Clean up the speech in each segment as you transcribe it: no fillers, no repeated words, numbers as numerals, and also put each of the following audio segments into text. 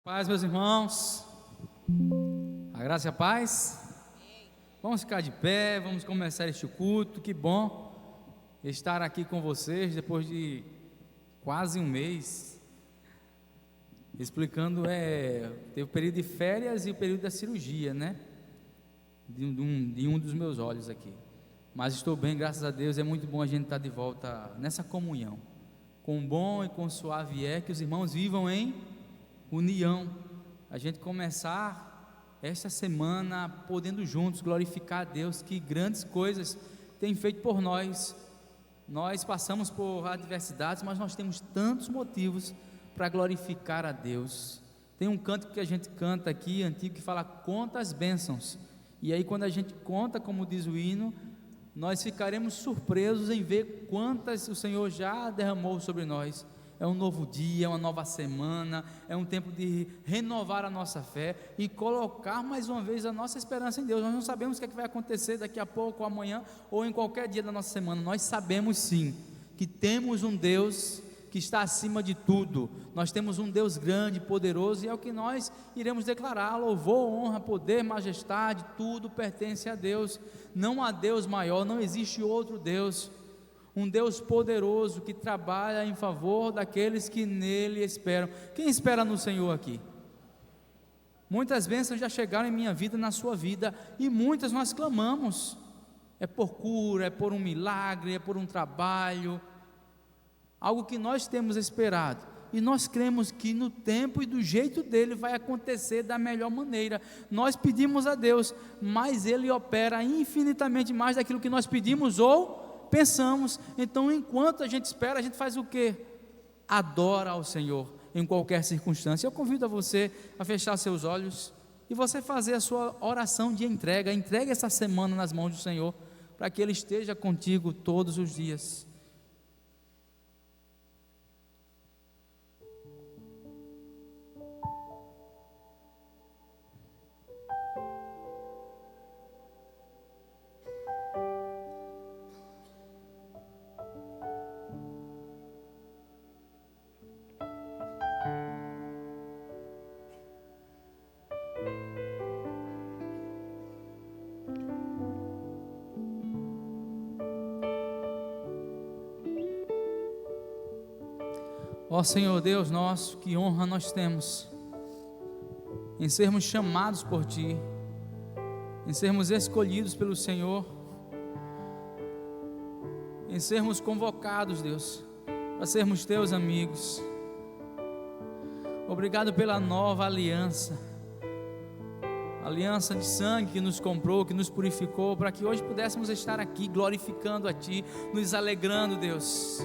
Paz, meus irmãos, a graça e a paz. Vamos ficar de pé, vamos começar este culto. Que bom estar aqui com vocês depois de quase um mês, explicando, teve o período de férias e o período da cirurgia, né, de um dos meus olhos aqui, mas estou bem, graças a Deus. É muito bom a gente estar de volta nessa comunhão, com bom e com suave que os irmãos vivam em união, a gente começar esta semana podendo juntos glorificar a Deus, que grandes coisas tem feito por nós. Nós passamos por adversidades, mas nós temos tantos motivos para glorificar a Deus. Tem um canto que a gente canta aqui, antigo, que fala: conta as bênçãos, e aí quando a gente conta, como diz o hino, nós ficaremos surpresos em ver quantas o Senhor já derramou sobre nós. É um novo dia, é uma nova semana, é um tempo de renovar a nossa fé e colocar mais uma vez a nossa esperança em Deus. Nós não sabemos o que vai acontecer daqui a pouco, ou amanhã, ou em qualquer dia da nossa semana. Nós sabemos sim, que temos um Deus que está acima de tudo. Nós temos um Deus grande, poderoso, e é o que nós iremos declarar: louvor, honra, poder, majestade, tudo pertence a Deus. Não há Deus maior, não existe outro Deus. Um Deus poderoso que trabalha em favor daqueles que nele esperam. Quem espera no Senhor aqui? Muitas bênçãos já chegaram em minha vida, na sua vida, e muitas nós clamamos. É por cura, é por um milagre, é por um trabalho, algo que nós temos esperado, e nós cremos que no tempo e do jeito dele vai acontecer da melhor maneira. Nós pedimos a Deus, mas ele opera infinitamente mais daquilo que nós pedimos ou pensamos. Então, enquanto a gente espera, a gente faz o quê? Adora ao Senhor em qualquer circunstância. Eu convido a você a fechar seus olhos e você fazer a sua oração de entrega. Entregue essa semana nas mãos do Senhor, para que Ele esteja contigo todos os dias. Ó Senhor Deus nosso, que honra nós temos em sermos chamados por Ti, em sermos escolhidos pelo Senhor, em sermos convocados, Deus, para sermos Teus amigos. Obrigado pela nova aliança, aliança de sangue que nos comprou, que nos purificou, para que hoje pudéssemos estar aqui glorificando a Ti, nos alegrando, Deus.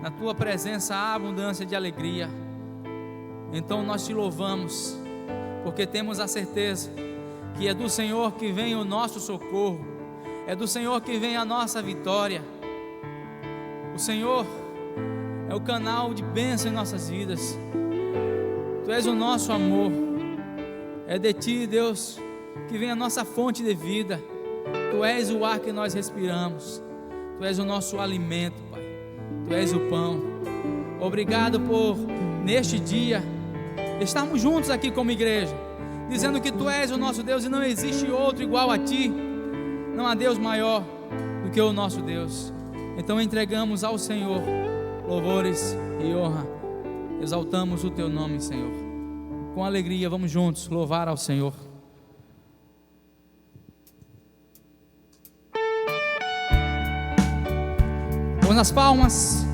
Na Tua presença há abundância de alegria. Então nós Te louvamos, porque temos a certeza que é do Senhor que vem o nosso socorro, é do Senhor que vem a nossa vitória. O Senhor é o canal de bênção em nossas vidas. Tu és o nosso amor. É de Ti, Deus, que vem a nossa fonte de vida. Tu és o ar que nós respiramos. Tu és o nosso alimento, Pai. Tu és o pão. Obrigado por, neste dia, estarmos juntos aqui como igreja, dizendo que Tu és o nosso Deus e não existe outro igual a Ti. Não há Deus maior do que o nosso Deus. Então entregamos ao Senhor louvores e honra. Exaltamos o Teu nome, Senhor. Com alegria, vamos juntos louvar ao Senhor. Vamos nas palmas.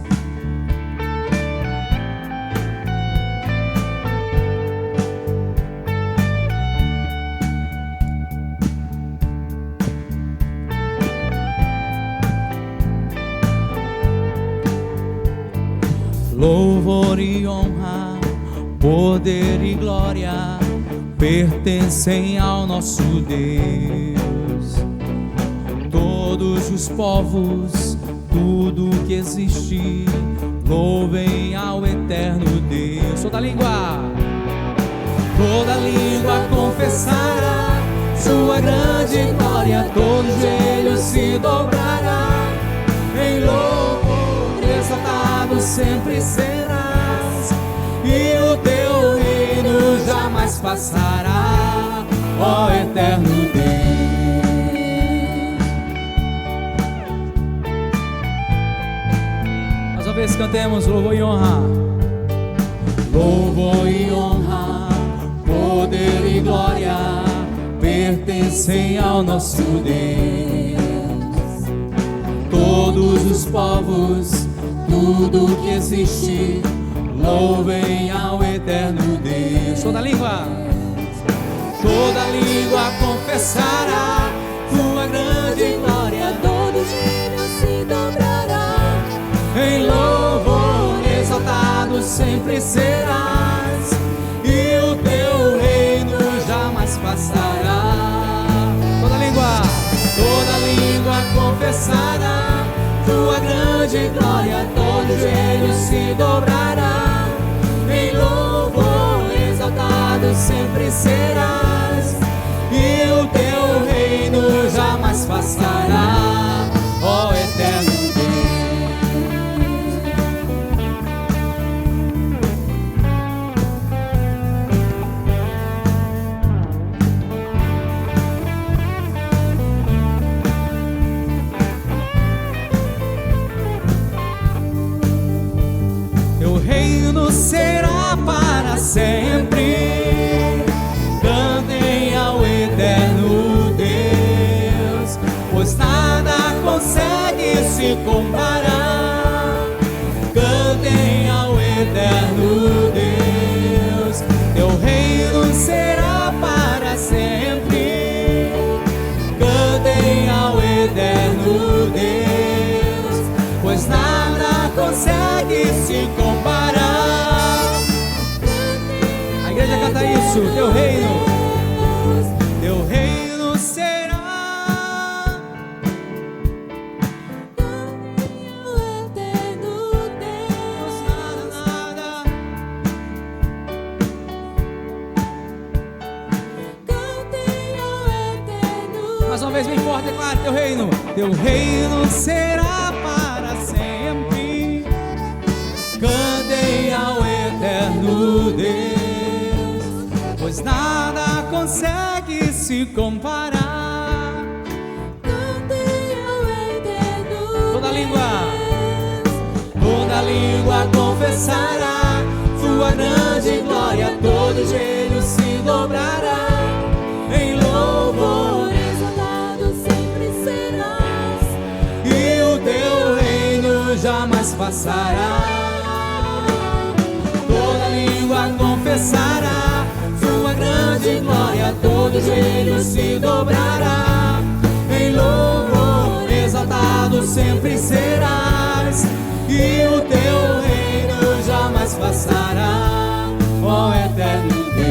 Louvor e honra, poder e glória pertencem ao nosso Deus. Todos os povos, tudo que existe, louvem ao eterno Deus. Toda língua confessará sua grande glória, todo joelho se dobrará em louvor, exaltado sempre serás, e o teu reino jamais passará, ó eterno Deus. Mais uma vez cantemos louvor e honra. Louvor e honra, poder e glória pertencem ao nosso Deus. Todos os povos, tudo que existe, louvem ao eterno Deus. Toda língua confessará tua grande glória. Todo gênio se dobrará. Em louvor exaltado sempre serás, e o teu reino jamais passará. Toda língua confessará tua grande glória. Todo gênio se dobrará. Em louvor exaltado sempre serás, e o teu reino jamais passará, ó eterno será para sempre. Cantem ao eterno Deus, pois nada consegue se comparar. Cantem ao eterno Deus, teu reino será para sempre. Cantem ao eterno Deus, pois nada consegue se comparar. Canta isso, teu reino será. Eterno Deus, nada. cantem ao eterno. Mais uma vez bem forte, declara teu reino será para sempre. Cantem ao eterno Deus, pois nada consegue se comparar. Cantem ao eterno. Toda língua confessará tua grande glória. Todo gênio se dobrará. Em louvor exaltado sempre serás, e o teu reino jamais passará. Toda língua confessará tua grande glória. Todo joelho se dobrará. Em louvor exaltado sempre serás, e o teu reino jamais passará, ó eterno Deus.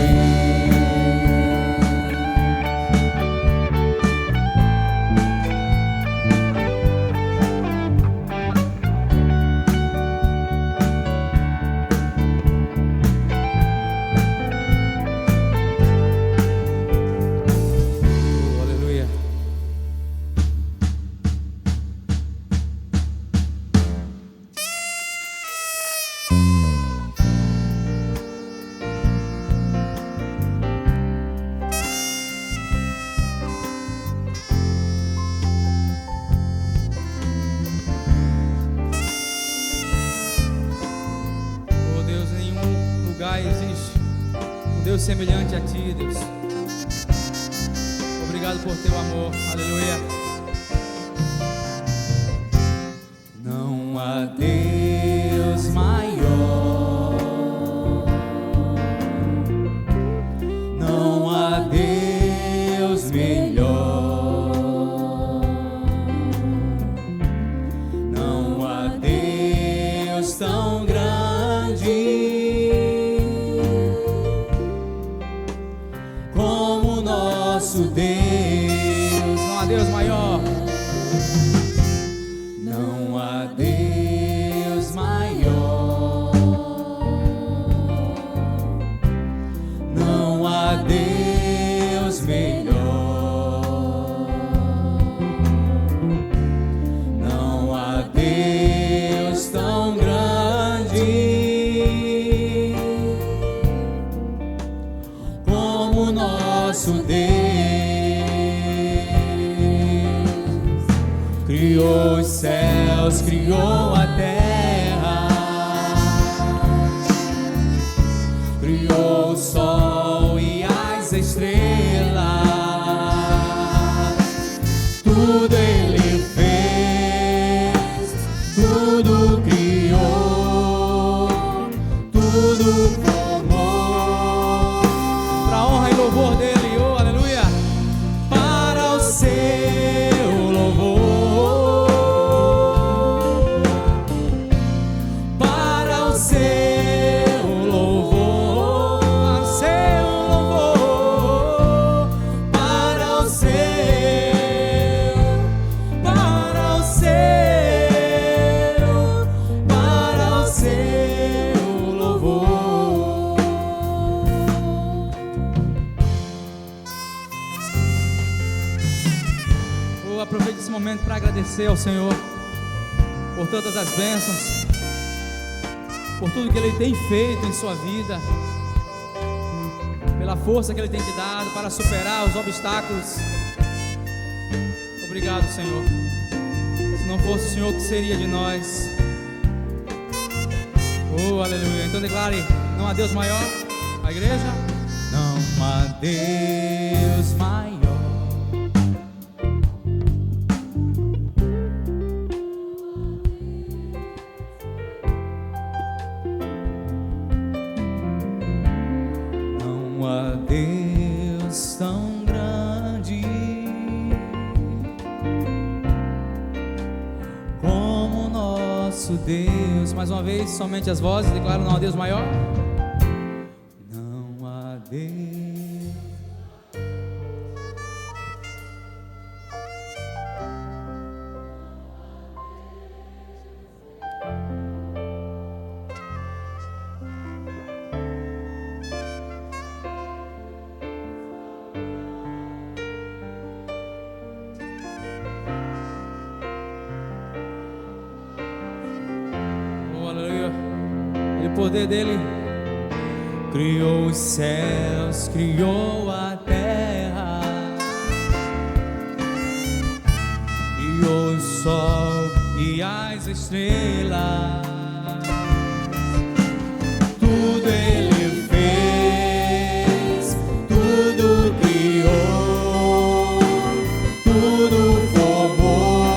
Existe um Deus semelhante a ti, Deus. Obrigado por teu amor, aleluia. Não há Deus maior, não há Deus melhor, não há Deus tão grande nosso Deus. Não há Deus maior. Não há Deus maior. Não há Deus melhor. Não há Deus tão grande Criou os céus, criou a terra, criou o sol e as estrelas, tudo Ele fez, tudo criou, tudo formou, para a honra e louvor dele, oh aleluia, para o seu louvor, para o seu louvor, para o seu louvor, para o seu, para o seu louvor. Eu aproveito esse momento para agradecer ao Senhor por todas as bênçãos, por tudo que Ele tem feito em sua vida, pela força que Ele tem te dado para superar os obstáculos. Obrigado, Senhor. Se não fosse o Senhor, o que seria de nós? Oh, aleluia. Então declare: não há Deus maior. A igreja: não há Deus maior. Não há Deus tão grande como nosso Deus. Mais uma vez, somente as vozes declaram: não há Deus maior. Não há Deus. Oh, aleluia. E o poder dele criou os céus, criou a terra, criou o sol e as estrelas, tudo Ele fez, tudo criou, tudo formou,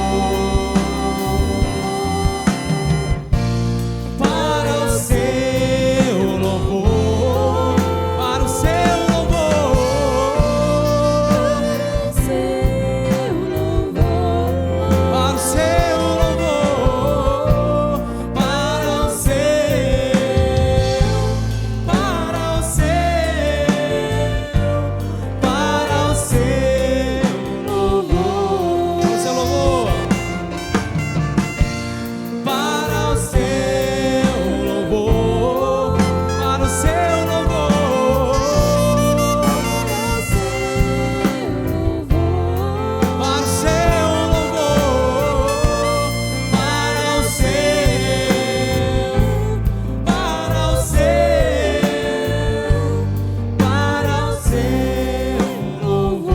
para o seu louvor, para o seu louvor, para o seu louvor, para o seu, para o seu, para o seu louvor, para o seu louvor, para o seu louvor, para o seu louvor, para o seu louvor, para o seu, para o seu, para o seu louvor.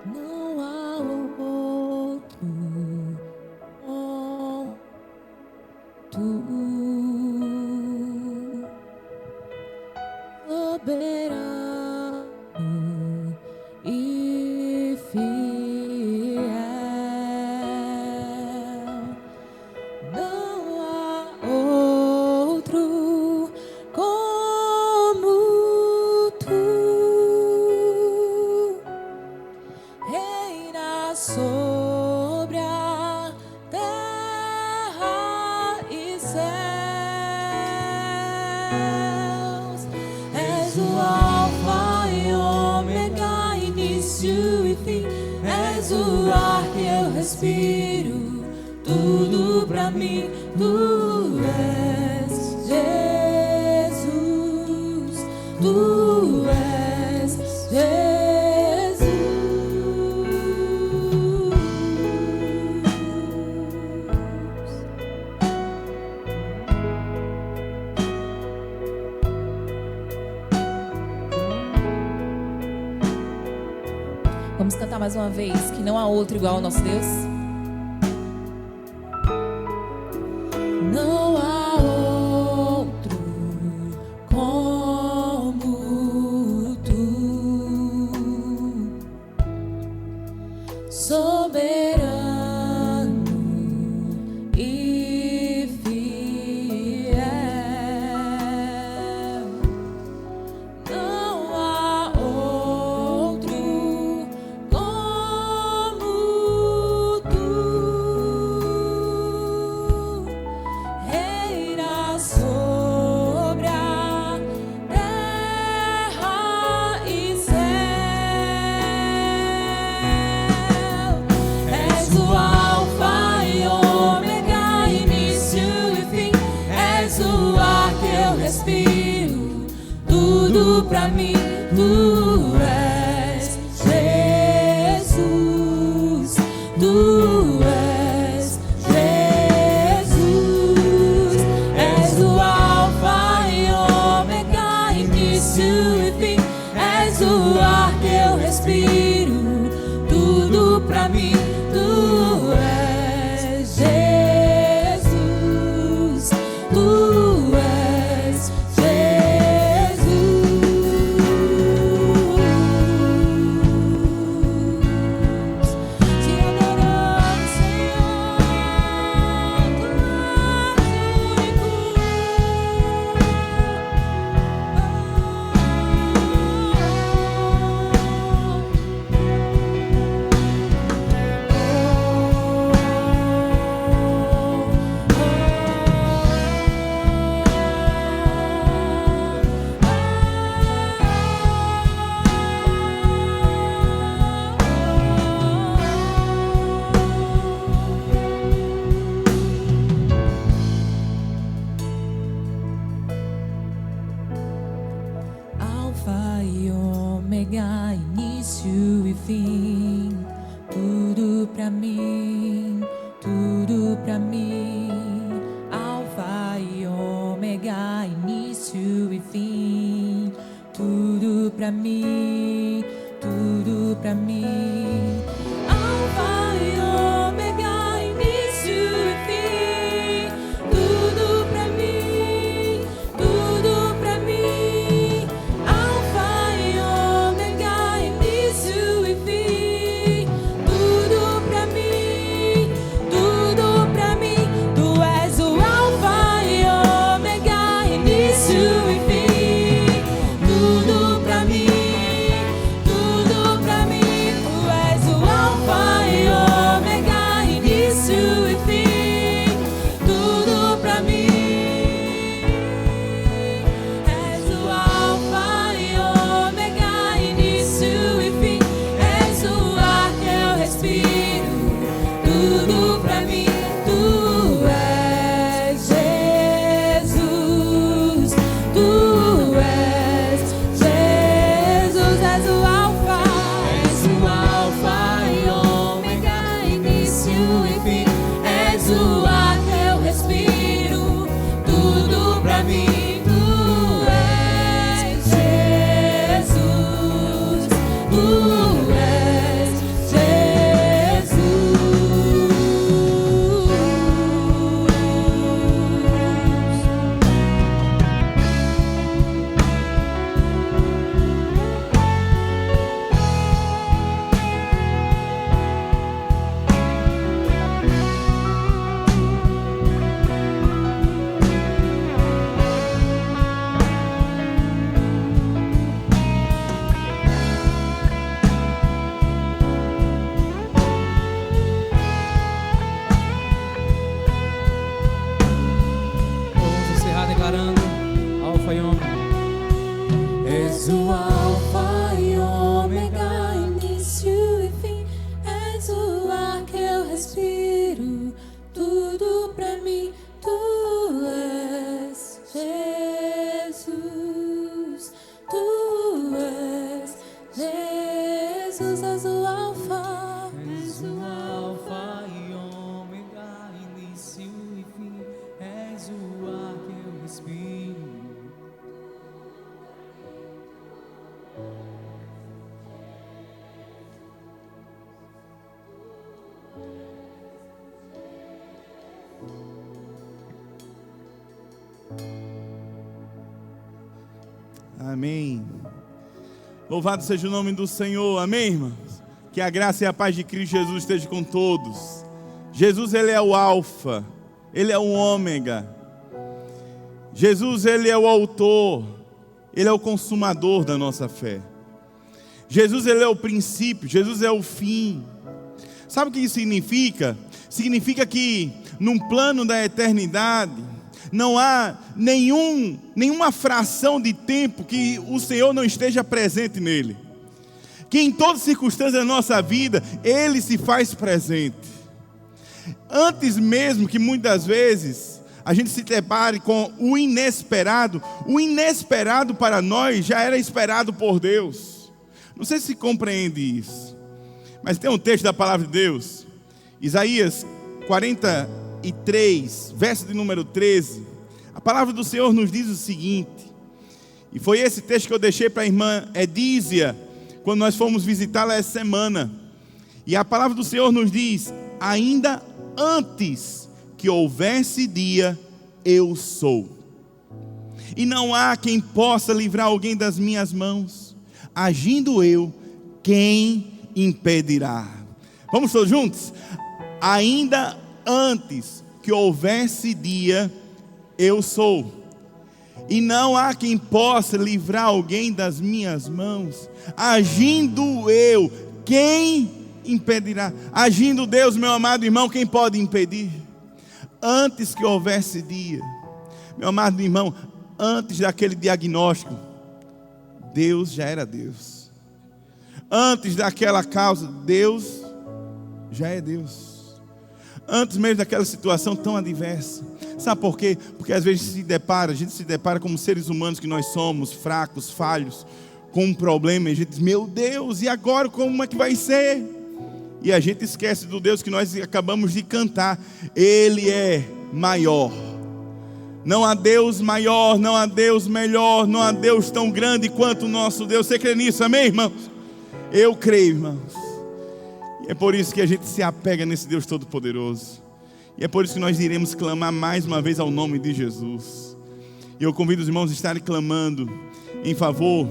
Não há outro, soberano e fiel. Não há outro És o Alfa e Ômega, início e fim. És o ar que eu respiro, tudo pra mim. Tu és Jesus, tu és Jesus. Vamos cantar mais uma vez, que não há outro igual ao nosso Deus. Não há outro como tu, soberano e fiel. Não há outro como tu, reina sobre a terra e céu. És o Alfa e Ômega, início e fim. És o ar que eu respiro, tudo pra mim. Tu és Jesus, tu és Jesus. És o Alfa e Ômega, início e fim. És o ar que eu respiro, tudo pra mim. Tu és Jesus, tu és Jesus. Te adoramos, Senhor, tu és Alfa e Ômega, início e fim. Tudo pra mim, tudo pra mim. Alfa e Ômega, início e fim. Tudo pra mim, tudo pra mim. Alfa e Ômega, início e fim. Tudo pra mim, tudo pra mim. Alfa e Ômega, início e fim. Tudo pra mim, tudo pra mim. Tu és o Alfa e Ômega, início e fim. Tudo pra mim, tudo pra mim. Tu és o Alfa e Ômega, início e fim. Tudo pra mim. És o Alfa e Ômega, início e fim. És o ar que eu respiro, tudo pra mim. Tu és Jesus, tu és Jesus. És o Alfa e Ômega, início e fim. És o ar que eu respiro, tudo pra mim. Tu és Jesus, tu és Alfa És o Alfa e Ômega, início e fim. És o ar que eu respiro, tudo pra mim. Tu és Jesus, tu és Jesus, és o Alfa. És o Alfa e Ômega, início e fim. És o ar que eu respiro. Amém. Louvado seja o nome do Senhor. Amém, irmãos? Que a graça e a paz de Cristo Jesus esteja com todos. Jesus, Ele é o Alfa, Ele é o Ômega. Jesus, Ele é o autor, Ele é o consumador da nossa fé. Jesus, Ele é o princípio, Jesus é o fim. Sabe o que isso significa? Significa que num plano da eternidade não há nenhuma fração de tempo que o Senhor não esteja presente nele. Que em todas as circunstâncias da nossa vida, Ele se faz presente. Antes mesmo que muitas vezes a gente se depare com o inesperado para nós já era esperado por Deus. Não sei se compreende isso, mas tem um texto da palavra de Deus, Isaías 43, verso de número 13. A palavra do Senhor nos diz o seguinte, e foi esse texto que eu deixei para a irmã Edísia, quando nós fomos visitá-la essa semana. E a palavra do Senhor nos diz: ainda antes que houvesse dia, eu sou. E não há quem possa livrar alguém das minhas mãos. Agindo eu, quem impedirá? Vamos todos juntos? Ainda antes que houvesse dia, eu sou. E não há quem possa livrar alguém das minhas mãos. Agindo eu, quem impedirá? Agindo Deus, meu amado irmão, quem pode impedir? Antes que houvesse dia, meu amado irmão, antes daquele diagnóstico, Deus já era Deus. Antes daquela causa, Deus já é Deus. Antes mesmo daquela situação tão adversa. Sabe por quê? Porque às vezes a gente se depara como seres humanos que nós somos, fracos, falhos, com um problema, e a gente diz: meu Deus, e agora como é que vai ser? E a gente esquece do Deus que nós acabamos de cantar. Ele é maior. Não há Deus maior, não há Deus melhor, não há Deus tão grande quanto o nosso Deus. Você crê nisso, amém, irmãos? Eu creio, irmãos. E é por isso que a gente se apega nesse Deus Todo-Poderoso. E é por isso que nós iremos clamar mais uma vez ao nome de Jesus. E eu convido os irmãos a estarem clamando em favor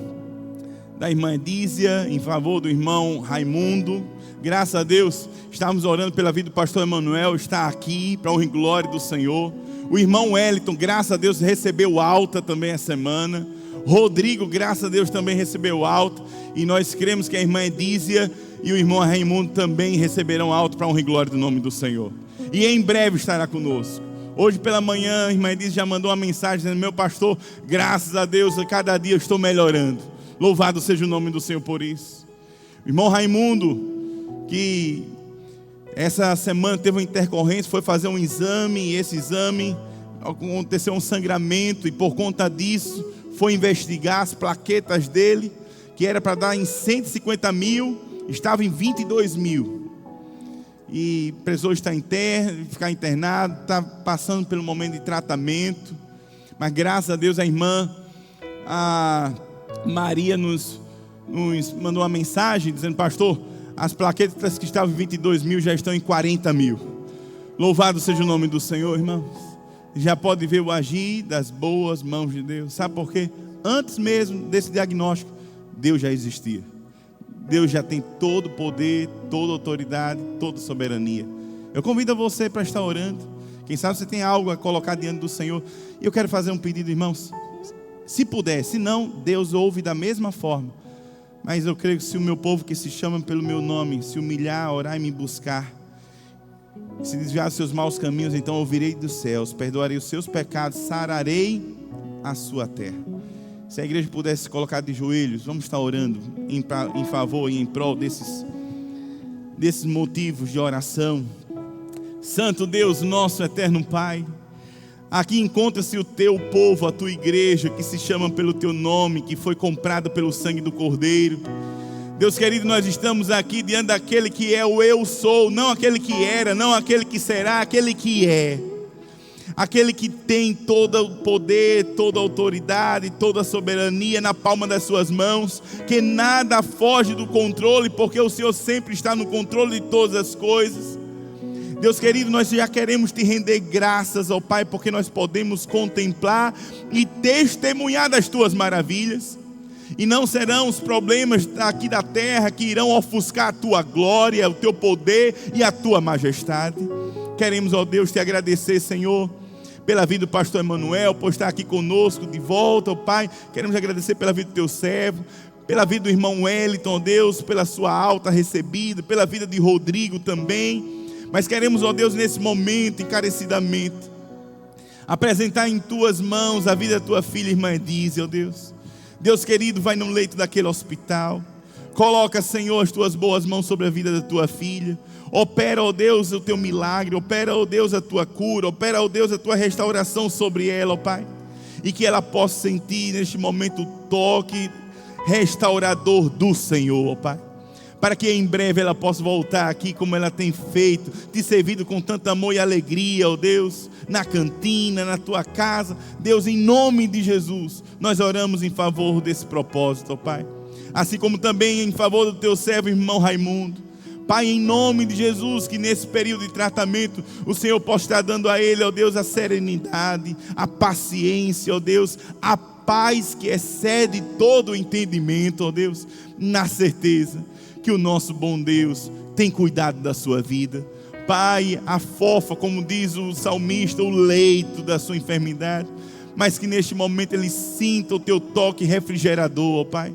da irmã Edísia, em favor do irmão Raimundo. Graças a Deus, estávamos orando pela vida do pastor Emanuel, está aqui para a honra e glória do Senhor. O irmão Wellington, graças a Deus, recebeu alta também essa semana. Rodrigo, graças a Deus, também recebeu alta. E nós cremos que a irmã Edísia e o irmão Raimundo também receberão alta para a honra e glória do nome do Senhor. E em breve estará conosco. Hoje pela manhã, a irmã Edísia já mandou uma mensagem dizendo: meu pastor, graças a Deus, a cada dia eu estou melhorando. Louvado seja o nome do Senhor por isso. O irmão Raimundo, que essa semana teve uma intercorrência, foi fazer um exame, e esse exame aconteceu um sangramento, e por conta disso foi investigar as plaquetas dele, que era para dar em 150 mil, estava em 22 mil. E precisou ficar internado, está passando pelo momento de tratamento. Mas graças a Deus a irmã Maria nos mandou uma mensagem dizendo: pastor, as plaquetas que estavam em 22 mil já estão em 40 mil. Louvado seja o nome do Senhor, irmãos. Já pode ver o agir das boas mãos de Deus. Sabe por quê? Antes mesmo desse diagnóstico, Deus já existia. Deus já tem todo o poder, toda a autoridade, toda a soberania. Eu convido você para estar orando. Quem sabe você tem algo a colocar diante do Senhor. E eu quero fazer um pedido, irmãos. Se puder, se não, Deus ouve da mesma forma. Mas eu creio que se o meu povo que se chama pelo meu nome se humilhar, orar e me buscar, se desviar dos seus maus caminhos, então ouvirei dos céus, perdoarei os seus pecados, sararei a sua terra. Se a igreja pudesse se colocar de joelhos, vamos estar orando em favor e em prol desses motivos de oração. Santo Deus, nosso eterno Pai, aqui encontra-se o teu povo, a tua igreja, que se chama pelo teu nome, que foi comprada pelo sangue do Cordeiro. Deus querido, nós estamos aqui diante daquele que é o eu sou, não aquele que era, não aquele que será, aquele que é. Aquele que tem todo o poder, toda a autoridade, toda a soberania na palma das suas mãos, que nada foge do controle, porque o Senhor sempre está no controle de todas as coisas. Deus querido, nós já queremos te render graças, ó Pai, porque nós podemos contemplar e testemunhar das tuas maravilhas. E não serão os problemas aqui da terra que irão ofuscar a tua glória, o teu poder e a tua majestade. Queremos, ó Deus, te agradecer, Senhor, pela vida do pastor Emanuel, por estar aqui conosco de volta, ó Pai. Queremos agradecer pela vida do teu servo, pela vida do irmão Wellington, ó Deus, pela sua alta recebida, pela vida de Rodrigo também. Mas queremos, ó Deus, nesse momento, encarecidamente, apresentar em tuas mãos a vida da tua filha, irmã Edízia, ó Deus. Deus querido, vai no leito daquele hospital. Coloca, Senhor, as tuas boas mãos sobre a vida da tua filha. Opera, ó Deus, o teu milagre. Opera, ó Deus, a tua cura. Opera, ó Deus, a tua restauração sobre ela, ó Pai. E que ela possa sentir neste momento o toque restaurador do Senhor, ó Pai. Para que em breve ela possa voltar aqui como ela tem feito, te servido com tanto amor e alegria, ó Deus, na cantina, na tua casa. Deus, em nome de Jesus, nós oramos em favor desse propósito, ó Pai. Assim como também em favor do teu servo, irmão Raimundo. Pai, em nome de Jesus, que nesse período de tratamento, o Senhor possa estar dando a ele, ó Deus, a serenidade, a paciência, ó Deus, a paz que excede todo o entendimento, ó Deus, na certeza que o nosso bom Deus tem cuidado da sua vida. Pai, afofa, como diz o salmista, o leito da sua enfermidade, mas que neste momento ele sinta o teu toque refrigerador, ó Pai.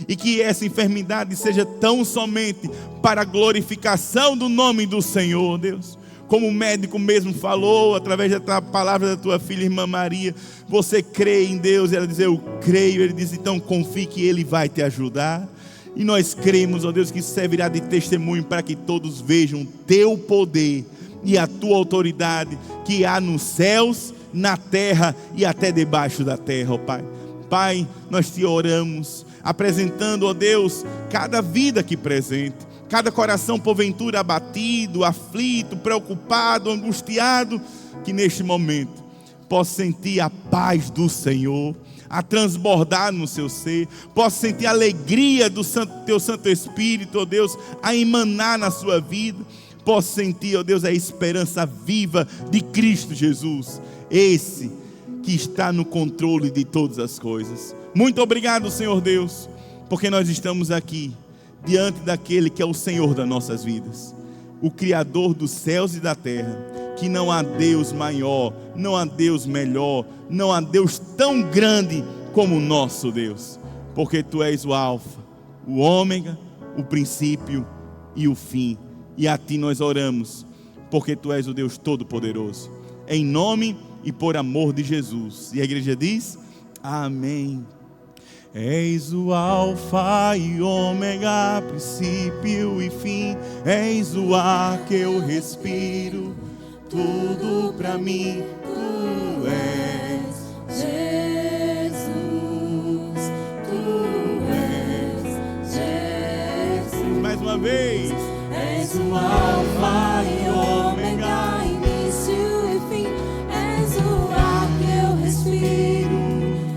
E que essa enfermidade seja tão somente para a glorificação do nome do Senhor, Deus. Como o médico mesmo falou, através da palavra da tua filha, irmã Maria, você crê em Deus? Ela diz, eu creio. Ele diz, então confie que Ele vai te ajudar. E nós cremos, ó Deus, que isso servirá de testemunho para que todos vejam o teu poder e a tua autoridade que há nos céus, na terra e até debaixo da terra, ó Pai. Pai, nós te oramos, apresentando, ó Deus, cada vida aqui presente, cada coração porventura abatido, aflito, preocupado, angustiado, que neste momento possa sentir a paz do Senhor a transbordar no seu ser, possa sentir a alegria do teu Santo Espírito, ó Deus, a emanar na sua vida, possa sentir, ó Deus, a esperança viva de Cristo Jesus, esse que está no controle de todas as coisas. Muito obrigado, Senhor Deus, porque nós estamos aqui diante daquele que é o Senhor das nossas vidas, o Criador dos céus e da terra, que não há Deus maior, não há Deus melhor, não há Deus tão grande como o nosso Deus, porque Tu és o Alfa, o Ômega, o princípio e o fim, e a Ti nós oramos, porque Tu és o Deus Todo-Poderoso, em nome e por amor de Jesus. E a igreja diz, amém. És o Alfa e Ômega, princípio e fim, és o ar que eu respiro, tudo pra mim, Tu és Jesus, Tu és Jesus. Mais uma vez. És o Alfa e Ômega, início e fim, és o ar que eu respiro,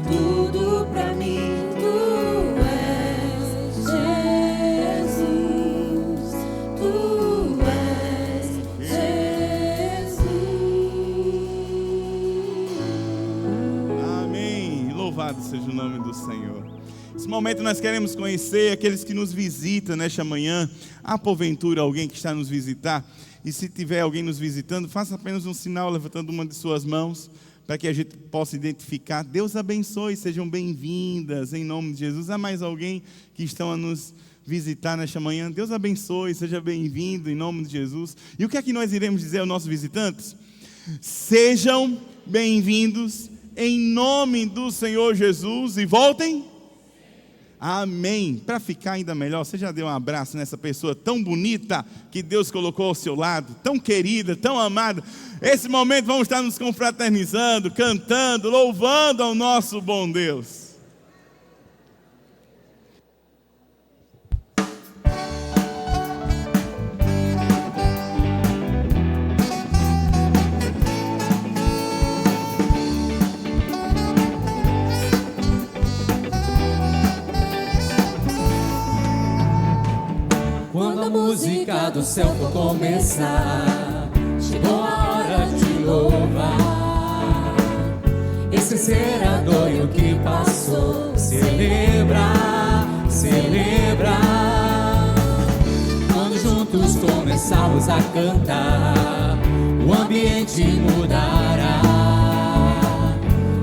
tudo pra mim, Tu és Jesus, Tu és Jesus. Amém. Louvado seja o nome do Senhor. Nesse momento nós queremos conhecer aqueles que nos visitam nesta manhã. Há porventura alguém que está nos visitar? E se tiver alguém nos visitando, faça apenas um sinal levantando uma de suas mãos, para que a gente possa identificar. Deus abençoe, sejam bem-vindas em nome de Jesus. Há mais alguém que estão a nos visitar nesta manhã? Deus abençoe, seja bem-vindo em nome de Jesus. E o que é que nós iremos dizer aos nossos visitantes? Sejam bem-vindos em nome do Senhor Jesus, e voltem. Amém. Para ficar ainda melhor, você já deu um abraço nessa pessoa tão bonita que Deus colocou ao seu lado, tão querida, tão amada. Esse momento vamos estar nos confraternizando, cantando, louvando ao nosso bom Deus. Quando a música do céu for começar, chegou a hora de louvar, esquecer a dor e o que passou, celebrar, celebrar. Quando juntos começarmos a cantar, o ambiente mudará,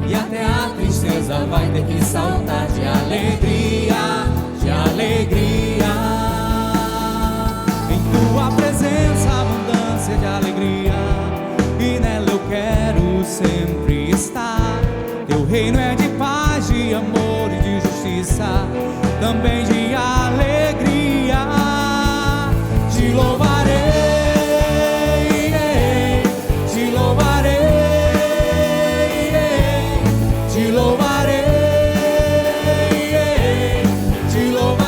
e até a tristeza vai ter que saltar de alegria, de alegria. Tua presença, abundância de alegria, e nela eu quero sempre estar. Teu reino é de paz, de amor e de justiça, também de alegria. Te louvarei, te louvarei, te louvarei, te louvarei.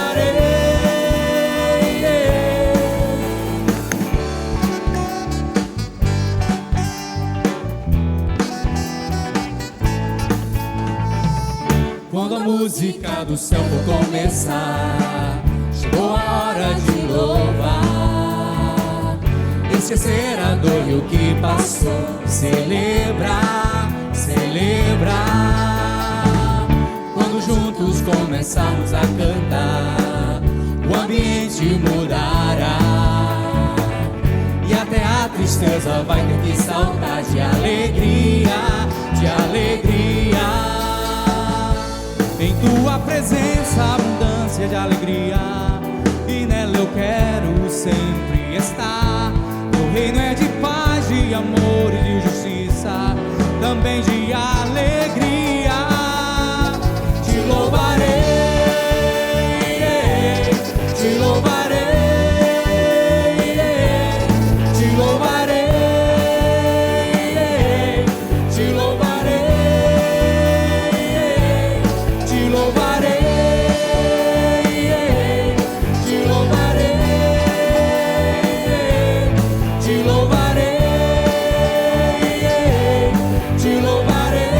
Quando a música do céu for começar, chegou a hora de louvar, esquecer a dor e o que passou, celebrar, celebrar. Quando juntos começarmos a cantar, o ambiente mudará, e até a tristeza vai ter que saltar de alegria, de alegria. Em tua presença, abundância de alegria, e nela eu quero sempre estar. Teu reino é de paz, de amor e de justiça, também de alegria. Te louvarei, te louvarei, te louvarei, te louvarei. Te louvarei, te louvarei, te louvarei, te louvarei.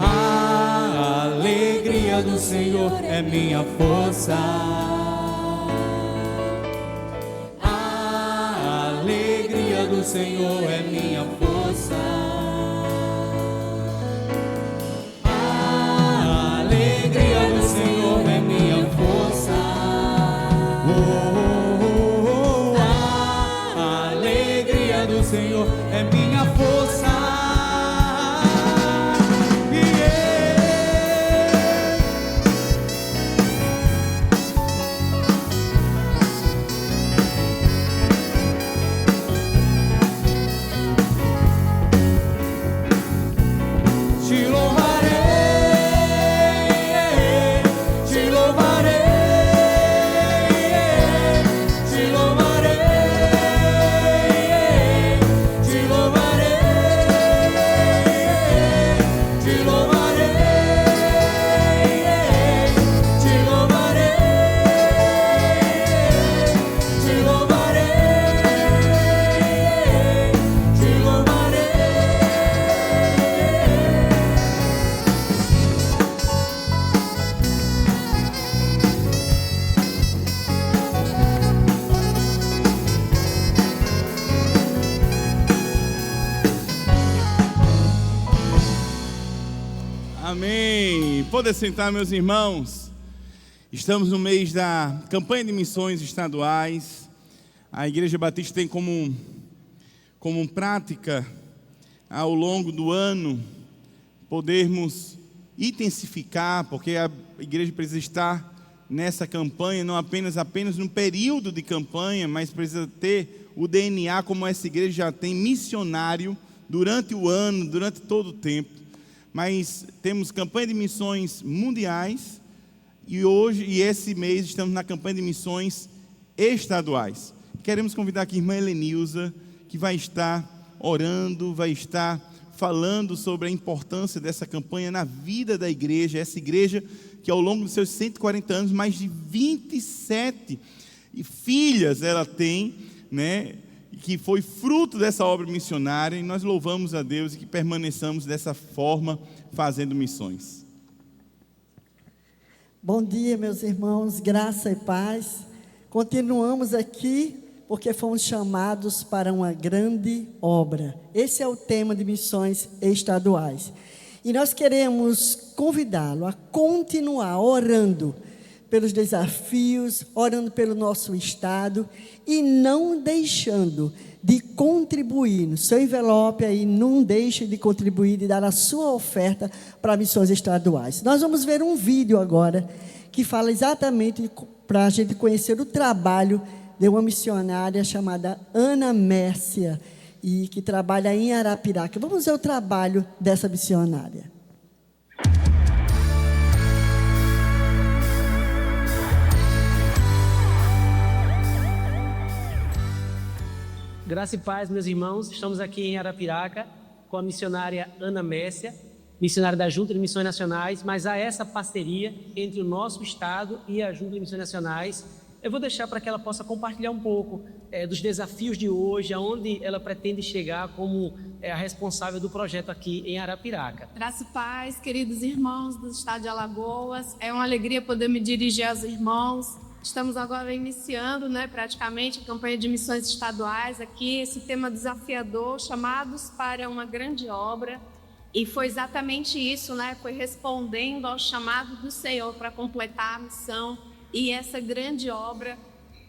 A alegria do Senhor é minha força. A alegria do Senhor é minha força. A alegria do Senhor é minha força. A alegria do Senhor é minha força. Te louvarei, te louvarei, te louvarei, te louvarei, te louvarei, te louvarei, te louvarei, te louvarei. Amém. Pode sentar, meus irmãos. Estamos no mês da campanha de missões estaduais. A Igreja Batista tem como prática, ao longo do ano, podermos intensificar, porque a igreja precisa estar nessa campanha, não apenas no período de campanha, mas precisa ter o DNA, como essa igreja já tem, missionário durante o ano, durante todo o tempo. Mas temos campanha de missões mundiais e esse mês estamos na campanha de missões estaduais. Queremos convidar aqui a irmã Helenilza, que vai estar orando, vai estar falando sobre a importância dessa campanha na vida da igreja, essa igreja que ao longo dos seus 140 anos, mais de 27 filhas ela tem, né, que foi fruto dessa obra missionária, e nós louvamos a Deus e que permaneçamos dessa forma fazendo missões. Bom dia, meus irmãos, graça e paz. Continuamos aqui porque fomos chamados para uma grande obra. Esse é o tema de missões estaduais. E nós queremos convidá-lo a continuar orando pelos desafios, orando pelo nosso estado e não deixando de contribuir no seu envelope aí, não deixe de contribuir e dar a sua oferta para missões estaduais. Nós vamos ver um vídeo agora que fala exatamente para a gente conhecer o trabalho de uma missionária chamada Ana Mércia, e que trabalha em Arapiraca. Vamos ver o trabalho dessa missionária. Graça e paz, meus irmãos. Estamos aqui em Arapiraca com a missionária Ana Mércia, missionária da Junta de Missões Nacionais, mas há essa parceria entre o nosso estado e a Junta de Missões Nacionais. Eu vou deixar para que ela possa compartilhar um pouco dos desafios de hoje, aonde ela pretende chegar como a responsável do projeto aqui em Arapiraca. Graça e paz, queridos irmãos do estado de Alagoas. É uma alegria poder me dirigir aos irmãos. Estamos agora iniciando, praticamente a campanha de missões estaduais aqui, esse tema desafiador, chamados para uma grande obra. E foi exatamente isso, foi respondendo ao chamado do Senhor para completar a missão. E essa grande obra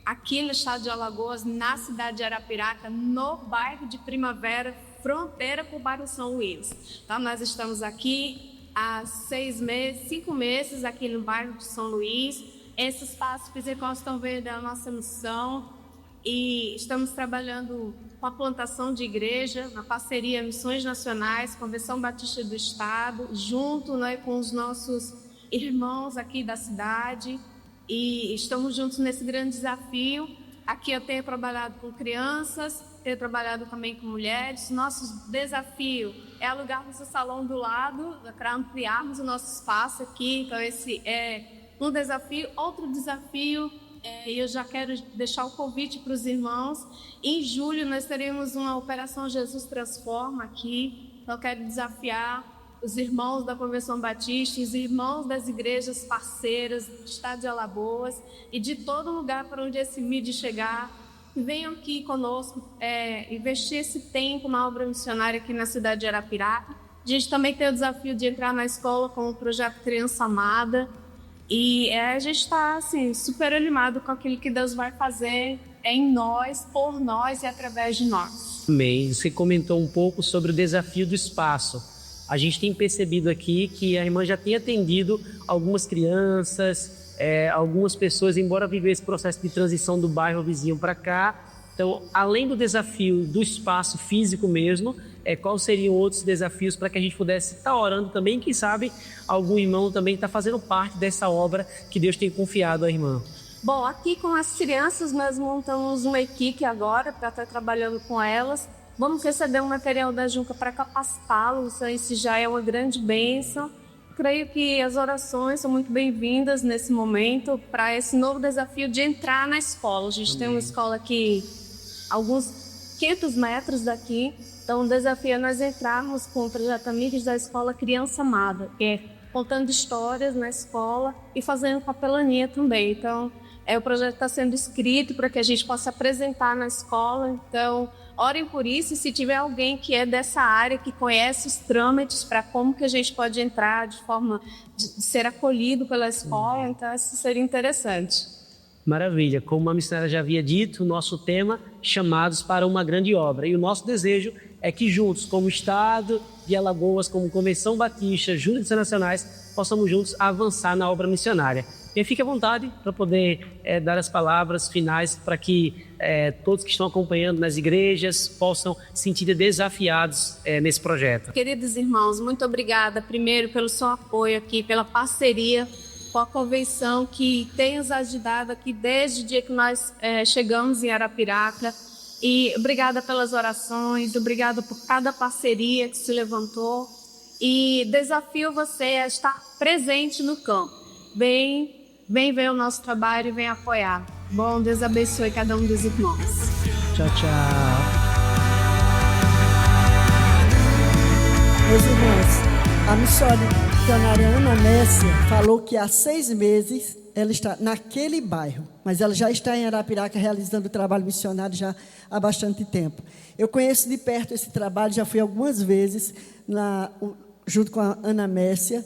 aqui no estado de Alagoas, na cidade de Arapiraca, no bairro de Primavera, fronteira com o bairro São Luís. Então, nós estamos aqui há 5 meses aqui no bairro de São Luís. Esse espaço físico estão vendo a nossa missão e estamos trabalhando com a plantação de igreja, na parceria Missões Nacionais, Convenção Batista do Estado, junto com os nossos irmãos aqui da cidade. E estamos juntos nesse grande desafio. Aqui eu tenho trabalhado com crianças, tenho trabalhado também com mulheres. Nosso desafio é alugarmos o salão do lado para ampliarmos o nosso espaço aqui. Então esse é um desafio. Outro desafio, eu já quero deixar o convite para os irmãos. Em julho nós teremos uma Operação Jesus Transforma aqui. Então eu quero desafiar os irmãos da Convenção Batista, os irmãos das igrejas parceiras do estado de Alagoas e de todo lugar para onde esse mídia chegar, venham aqui conosco, investir esse tempo na obra missionária aqui na cidade de Arapiraca. A gente também tem o desafio de entrar na escola com o projeto Criança Amada e a gente está assim, super animado com aquilo que Deus vai fazer em nós, por nós e através de nós. Amém. Você comentou um pouco sobre o desafio do espaço. A gente tem percebido aqui que a irmã já tem atendido algumas crianças, algumas pessoas, embora viver esse processo de transição do bairro vizinho para cá. Então, além do desafio do espaço físico mesmo, quais seriam outros desafios para que a gente pudesse estar orando também? Quem sabe algum irmão também está fazendo parte dessa obra que Deus tem confiado à irmã. Bom, aqui com as crianças nós montamos uma equipe agora para estar trabalhando com elas. Vamos receber um material da Junca para capacitá-los, então isso já é uma grande bênção. Creio que as orações são muito bem-vindas nesse momento para esse novo desafio de entrar na escola. A gente tem uma escola aqui, alguns 500 metros daqui, então o desafio é nós entrarmos com o projeto Amigos da Escola Criança Amada, que é contando histórias na escola e fazendo capelania também. Então, o projeto está sendo escrito para que a gente possa apresentar na escola, então orem por isso, e se tiver alguém que é dessa área, que conhece os trâmites para como que a gente pode entrar de forma de ser acolhido pela escola, então isso seria interessante. Maravilha, como a missionária já havia dito, o nosso tema, chamados para uma grande obra, e o nosso desejo é que juntos, como Estado de Alagoas, como Convenção Batista, Junta de Missões Nacionais, possamos juntos avançar na obra missionária. E fique à vontade para poder dar as palavras finais para que todos que estão acompanhando nas igrejas possam se sentir desafiados nesse projeto. Queridos irmãos, muito obrigada primeiro pelo seu apoio aqui, pela parceria com a convenção que tem nos ajudado aqui desde o dia que nós chegamos em Arapiraca. E obrigada pelas orações, obrigada por cada parceria que se levantou. E desafio você a estar presente no campo. Vem ver o nosso trabalho e vem apoiar. Bom, Deus abençoe cada um dos irmãos. Tchau, tchau. Meus irmãos, a missionária Ana Messia falou que há 6 meses ela está naquele bairro, mas ela já está em Arapiraca realizando o trabalho missionário já há bastante tempo. Eu conheço de perto esse trabalho, já fui algumas vezes junto com a Ana Messia,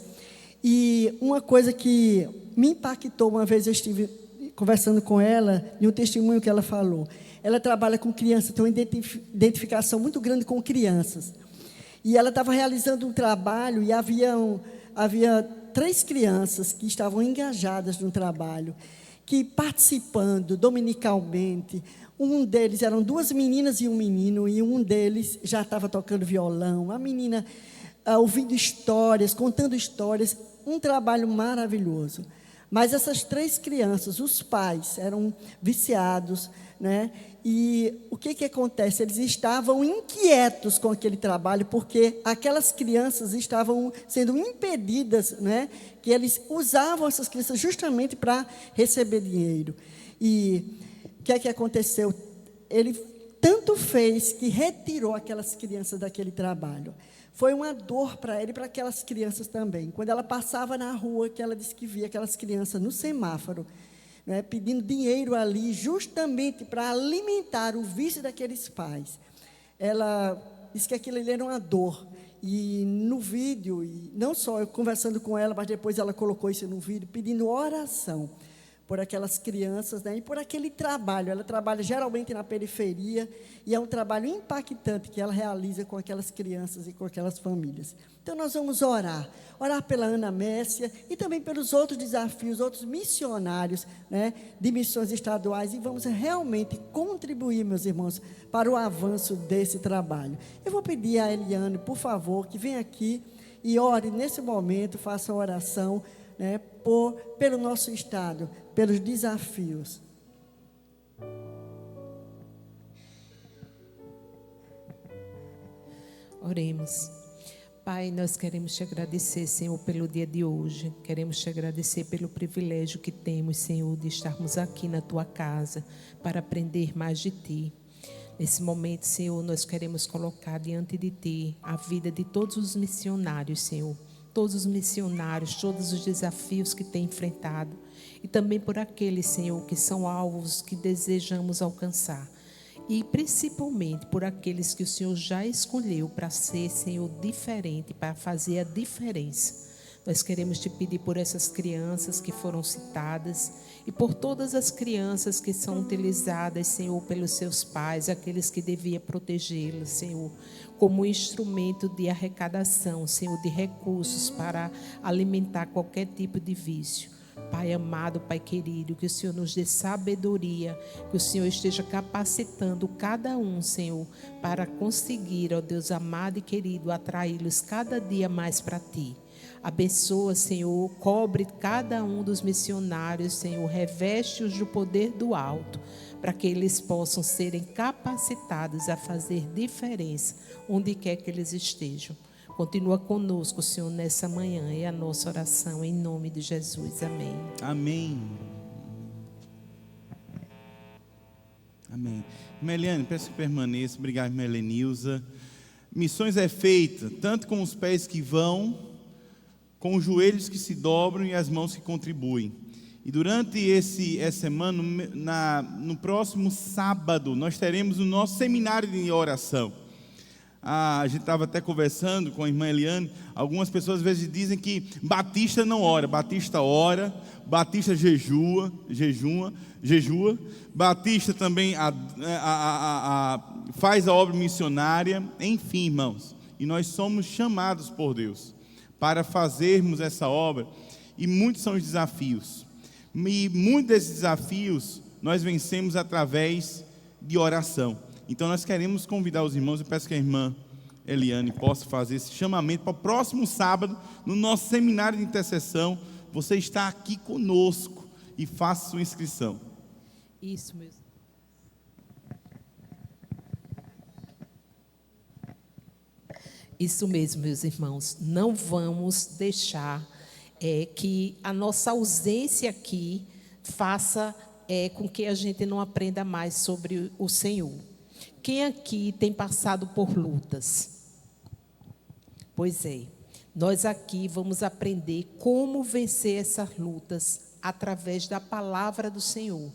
e uma coisa que me impactou, uma vez eu estive conversando com ela, e um testemunho que ela falou, ela trabalha com crianças, tem uma identificação muito grande com crianças, e ela estava realizando um trabalho, e havia 3 crianças que estavam engajadas no trabalho, que participando dominicalmente, um deles, eram 2 meninas e um menino, e um deles já estava tocando violão, a menina ouvindo histórias, contando histórias, um trabalho maravilhoso. Mas essas 3 crianças, os pais eram viciados, né? E o que acontece? Eles estavam inquietos com aquele trabalho, porque aquelas crianças estavam sendo impedidas, né? Que eles usavam essas crianças justamente para receber dinheiro. E o que aconteceu? Ele tanto fez que retirou aquelas crianças daquele trabalho. Foi uma dor para ele e para aquelas crianças também. Quando ela passava na rua, que ela disse que via aquelas crianças no semáforo, né, pedindo dinheiro ali, justamente para alimentar o vício daqueles pais. Ela disse que aquilo ali era uma dor. E no vídeo, e não só eu conversando com ela, mas depois ela colocou isso no vídeo, pedindo oração por aquelas crianças, né, e por aquele trabalho. Ela trabalha geralmente na periferia, e é um trabalho impactante que ela realiza com aquelas crianças e com aquelas famílias. Então, nós vamos orar pela Ana Messia e também pelos outros desafios, outros missionários, né, de missões estaduais, e vamos realmente contribuir, meus irmãos, para o avanço desse trabalho. Eu vou pedir a Eliane, por favor, que venha aqui e ore nesse momento, faça a oração, né, pelo nosso estado, pelos desafios. Oremos. Pai, nós queremos te agradecer, Senhor, pelo dia de hoje. Queremos te agradecer pelo privilégio que temos, Senhor, de estarmos aqui na tua casa para aprender mais de ti. Nesse momento, Senhor, nós queremos colocar diante de ti a vida de todos os missionários, Senhor. Todos os missionários, todos os desafios que têm enfrentado. E também por aqueles, Senhor, que são alvos que desejamos alcançar. E principalmente por aqueles que o Senhor já escolheu para ser, Senhor, diferente, para fazer a diferença. Nós queremos te pedir por essas crianças que foram citadas e por todas as crianças que são utilizadas, Senhor, pelos seus pais, aqueles que deviam protegê-las, Senhor, como instrumento de arrecadação, Senhor, de recursos para alimentar qualquer tipo de vício. Pai amado, Pai querido, que o Senhor nos dê sabedoria, que o Senhor esteja capacitando cada um, Senhor, para conseguir, ó Deus amado e querido, atraí-los cada dia mais para Ti. Abençoa, Senhor, cobre cada um dos missionários, Senhor, reveste-os do poder do alto, para que eles possam serem capacitados a fazer diferença, onde quer que eles estejam. Continua conosco, Senhor, nessa manhã, é a nossa oração, em nome de Jesus. Amém. Amém. Amém. Meliane, peço que permaneça. Obrigado, Melenilza. Missões é feita tanto com os pés que vão, com os joelhos que se dobram e as mãos que contribuem. E durante essa semana, no próximo sábado, nós teremos o nosso seminário de oração. A gente estava até conversando com a irmã Eliane. Algumas pessoas às vezes dizem que Batista não ora. Batista ora, Batista jejua, Batista também faz a obra missionária. Enfim, irmãos, e nós somos chamados por Deus para fazermos essa obra, e muitos são os desafios. E muitos desses desafios nós vencemos através de oração. Então nós queremos convidar os irmãos, eu peço que a irmã Eliane possa fazer esse chamamento para o próximo sábado, no nosso seminário de intercessão. Você está aqui conosco e faça sua inscrição. Isso mesmo. Isso mesmo, meus irmãos. Não vamos deixar que a nossa ausência aqui faça com que a gente não aprenda mais sobre o Senhor. Quem aqui tem passado por lutas? Pois é, nós aqui vamos aprender como vencer essas lutas através da palavra do Senhor.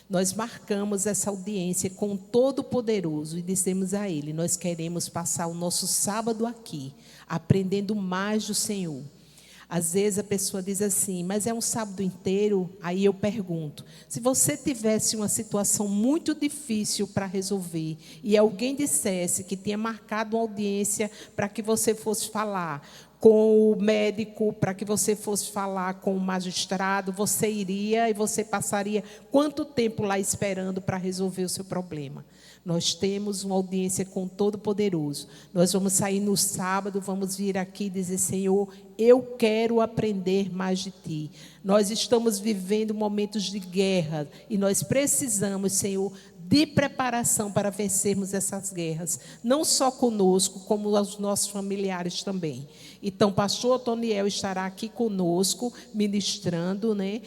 Nós marcamos essa audiência com o Todo-Poderoso e dissemos a Ele: nós queremos passar o nosso sábado aqui, aprendendo mais do Senhor. Às vezes a pessoa diz assim, mas é um sábado inteiro? Aí eu pergunto, se você tivesse uma situação muito difícil para resolver e alguém dissesse que tinha marcado uma audiência para que você fosse falar com o médico, para que você fosse falar com o magistrado, você iria e você passaria quanto tempo lá esperando para resolver o seu problema? Nós temos uma audiência com o Todo-Poderoso. Nós vamos sair no sábado, vamos vir aqui e dizer: Senhor, eu quero aprender mais de Ti. Nós estamos vivendo momentos de guerra e nós precisamos, Senhor, de preparação para vencermos essas guerras, não só conosco, como os nossos familiares também. Então, o pastor Otoniel estará aqui conosco, ministrando, né?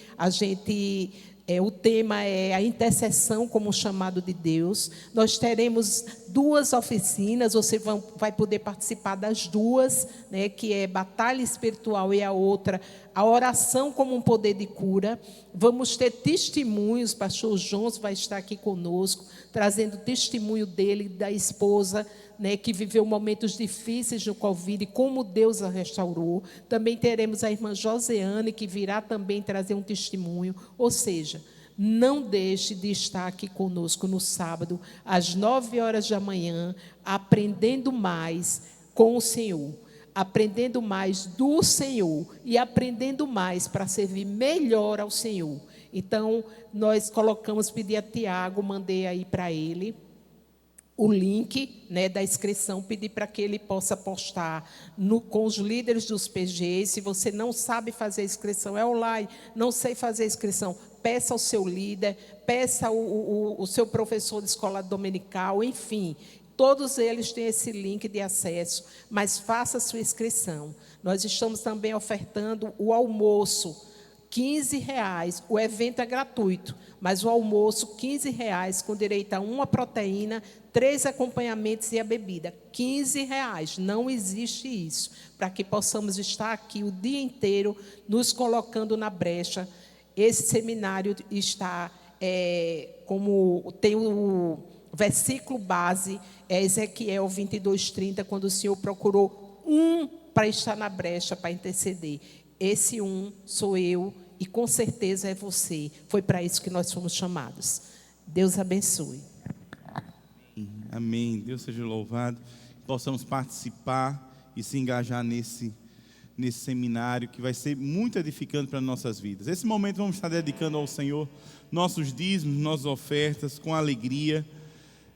O tema é a intercessão como um chamado de Deus. Nós teremos 2 oficinas, você vai poder participar das 2, né, que é batalha espiritual e a outra, a oração como um poder de cura. Vamos ter testemunhos, o pastor Jones vai estar aqui conosco, trazendo testemunho dele e da esposa, né, que viveu momentos difíceis no Covid e como Deus a restaurou. Também teremos a irmã Joseane, que virá também trazer um testemunho. Ou seja, não deixe de estar aqui conosco no sábado, às 9h da manhã, aprendendo mais com o Senhor, aprendendo mais do Senhor e aprendendo mais para servir melhor ao Senhor. Então, nós pedir a Tiago, mandei aí para ele o link, né, da inscrição, pedir para que ele possa postar com os líderes dos PGs. Se você não sabe fazer a inscrição, é online, não sei fazer a inscrição, peça ao seu líder, peça o seu professor de escola dominical, enfim, todos eles têm esse link de acesso, mas faça a sua inscrição. Nós estamos também ofertando o almoço, R$15, o evento é gratuito, mas o almoço, R$15, com direito a uma proteína, 3 acompanhamentos e a bebida, R$15, não existe isso, para que possamos estar aqui o dia inteiro, nos colocando na brecha. Esse seminário está, como tem o versículo base, é Ezequiel 22:30, quando o Senhor procurou para estar na brecha, para interceder. Esse sou eu e com certeza é você. Foi para isso que nós fomos chamados. Deus abençoe. Amém. Deus seja louvado. Possamos participar e se engajar nesse seminário que vai ser muito edificante para nossas vidas. Esse momento vamos estar dedicando ao Senhor nossos dízimos, nossas ofertas, com alegria,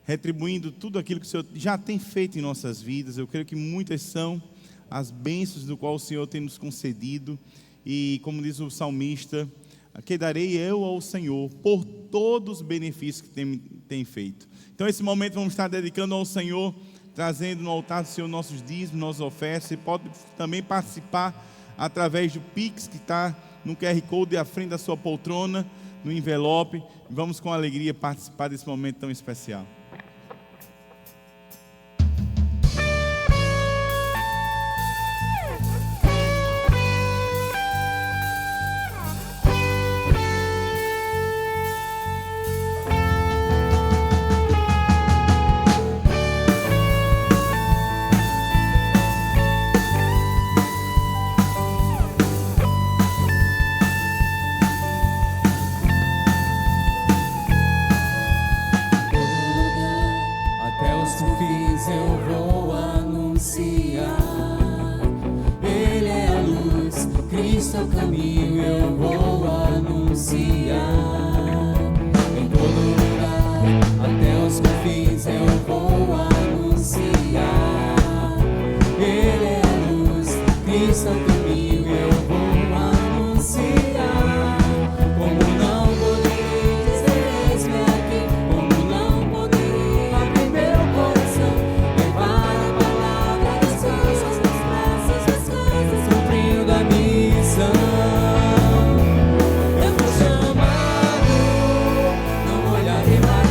retribuindo tudo aquilo que o Senhor já tem feito em nossas vidas. Eu creio que muitas são as bênçãos do qual o Senhor tem nos concedido, e como diz o salmista, que darei eu ao Senhor por todos os benefícios que tem feito. Então esse momento vamos estar dedicando ao Senhor, trazendo no altar do Senhor nossos dízimos, nossas ofertas. Você pode também participar através do Pix, que está no QR Code à frente da sua poltrona, no envelope. Vamos com alegria participar desse momento tão especial. Cristo é o caminho, eu vou anunciar. confins eu vou anunciar. Ele é a luz, Cristo é o caminho, eu vou anunciar. Como não poderei dizer eis-me aqui, como não poderei abrir meu coração, levar a palavra das coisas, das graças, das coisas, cumprindo a missão. Eu fui chamado, não olharei para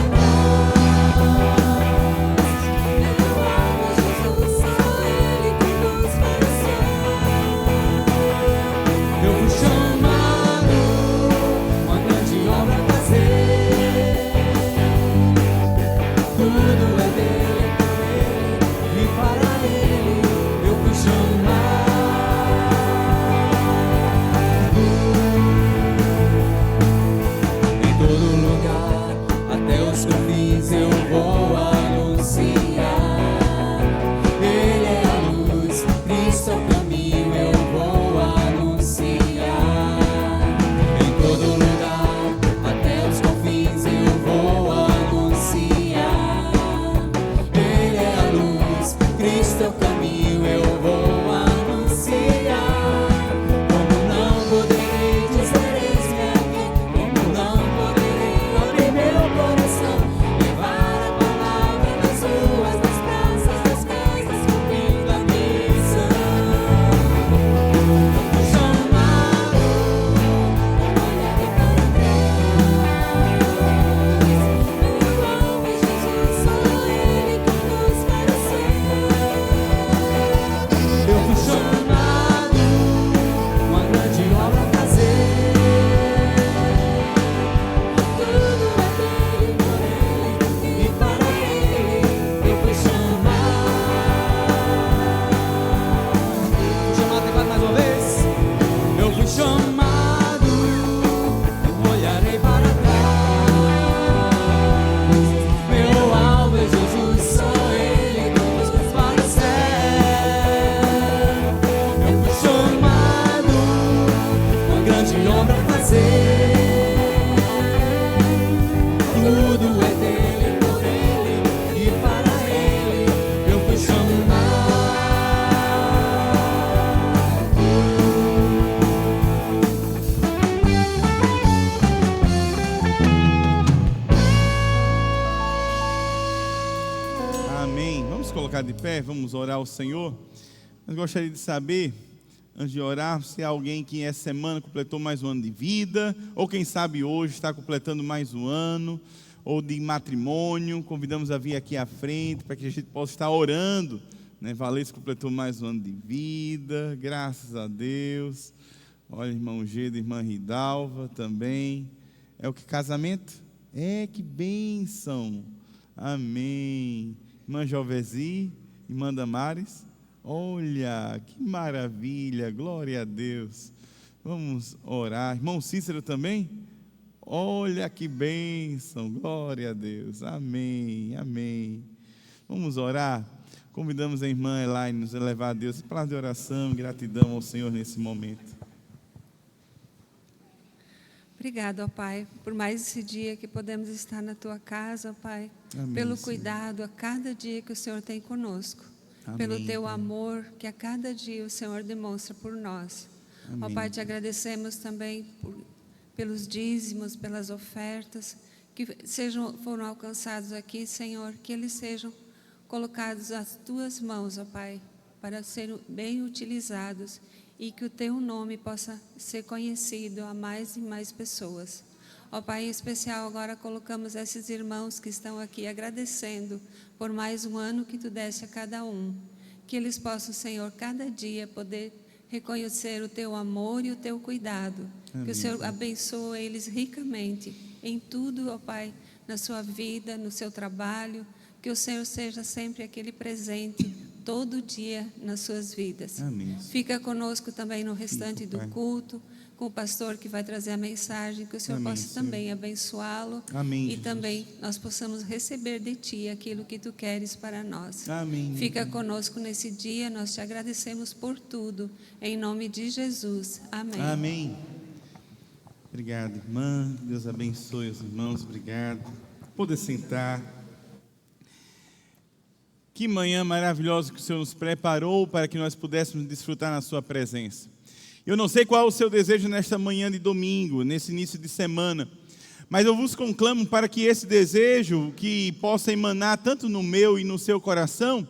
De pé, vamos orar ao Senhor. Mas gostaria de saber, antes de orar, se há alguém que essa semana completou mais um ano de vida, ou quem sabe hoje está completando mais um ano, ou de matrimônio. Convidamos a vir aqui à frente para que a gente possa estar orando, né? Valência completou mais um ano de vida, graças a Deus. Olha, irmão Geda, irmã Ridalva também. É o que, casamento? É, que bênção. Amém. Irmã Jovesi, irmã Damares, olha, que maravilha, glória a Deus. Vamos orar. Irmão Cícero também? Olha que bênção, glória a Deus, amém, amém. Vamos orar. Convidamos a irmã Elaine nos elevar a Deus, palavra de oração, gratidão ao Senhor nesse momento. Obrigado, ó Pai, por mais esse dia que podemos estar na Tua casa, ó Pai. Amém, pelo Senhor. cuidado a cada dia que o Senhor tem conosco. Amém, pelo Teu Pai. amor que a cada dia o Senhor demonstra por nós. Ó Amém. Pai, te agradecemos também pelos dízimos, pelas ofertas que foram alcançados aqui, Senhor, que eles sejam colocados às Tuas mãos, ó Pai, para serem bem utilizados e que o Teu nome possa ser conhecido a mais e mais pessoas. Ó Pai, em especial agora colocamos esses irmãos que estão aqui agradecendo por mais um ano que Tu deste a cada um. Que eles possam, Senhor, cada dia poder reconhecer o Teu amor e o Teu cuidado. Amém. Que o Senhor abençoe eles ricamente em tudo, ó Pai, na sua vida, no seu trabalho. Que o Senhor seja sempre aquele presente todo dia nas suas vidas. Amém. Fica conosco também no restante Fica, do Pai. culto, com o pastor que vai trazer a mensagem, que o Senhor Amém, possa Senhor. também abençoá-lo. Amém, E Jesus. também nós possamos receber de Ti aquilo que Tu queres para nós. Amém. Fica conosco nesse dia, nós Te agradecemos por tudo, em nome de Jesus. Amém. Amém. Obrigado, irmã. Deus abençoe os irmãos. Obrigado. Poder sentar. Que manhã maravilhosa que o Senhor nos preparou para que nós pudéssemos desfrutar na sua presença. Eu não sei qual é o seu desejo nesta manhã de domingo, nesse início de semana, mas eu vos conclamo para que esse desejo que possa emanar tanto no meu e no seu coração,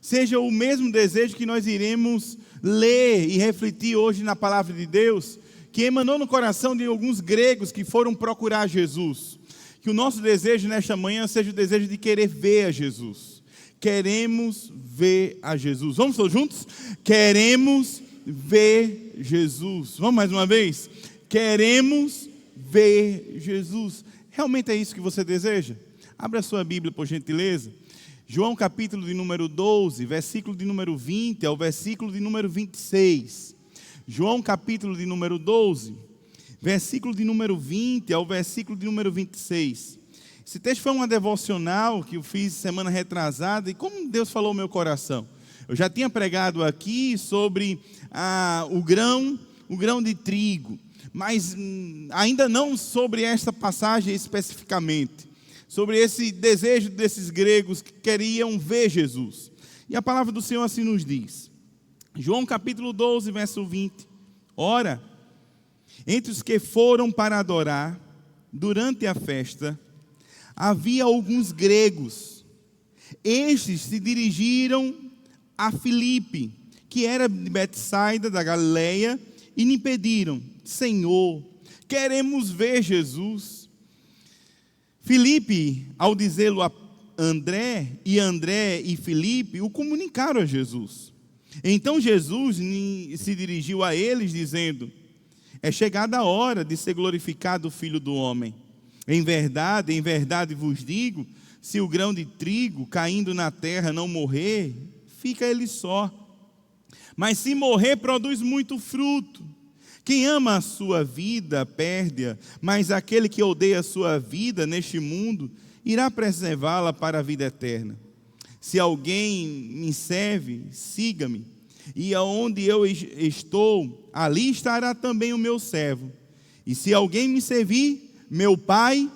seja o mesmo desejo que nós iremos ler e refletir hoje na palavra de Deus, que emanou no coração de alguns gregos que foram procurar Jesus. Que o nosso desejo nesta manhã seja o desejo de querer ver a Jesus. Queremos ver a Jesus. Vamos todos juntos? Queremos ver Jesus. Vamos mais uma vez? Queremos ver Jesus. Realmente é isso que você deseja? Abra a sua Bíblia, por gentileza. João capítulo de número 12, versículo de número 20 ao versículo de número 26. João capítulo de número 12, versículo de número 20 ao versículo de número 26. Esse texto foi uma devocional que eu fiz semana retrasada e como Deus falou ao meu coração. Eu já tinha pregado aqui sobre o grão de trigo, mas ainda não sobre esta passagem especificamente, sobre esse desejo desses gregos que queriam ver Jesus. E a palavra do Senhor assim nos diz, João capítulo 12, verso 20. Ora, entre os que foram para adorar, durante a festa, havia alguns gregos. Estes se dirigiram a Filipe, que era de Betsaida, da Galileia, e lhe pediram, Senhor, queremos ver Jesus. Filipe, ao dizê-lo a André e Filipe, o comunicaram a Jesus. Então Jesus se dirigiu a eles, dizendo, é chegada a hora de ser glorificado o Filho do Homem. Em verdade vos digo, se o grão de trigo caindo na terra não morrer, fica ele só. Mas se morrer, produz muito fruto. Quem ama a sua vida, perde-a, mas aquele que odeia a sua vida neste mundo, irá preservá-la para a vida eterna. Se alguém me serve, siga-me, e aonde eu estou, ali estará também o meu servo. E se alguém me servir, meu Pai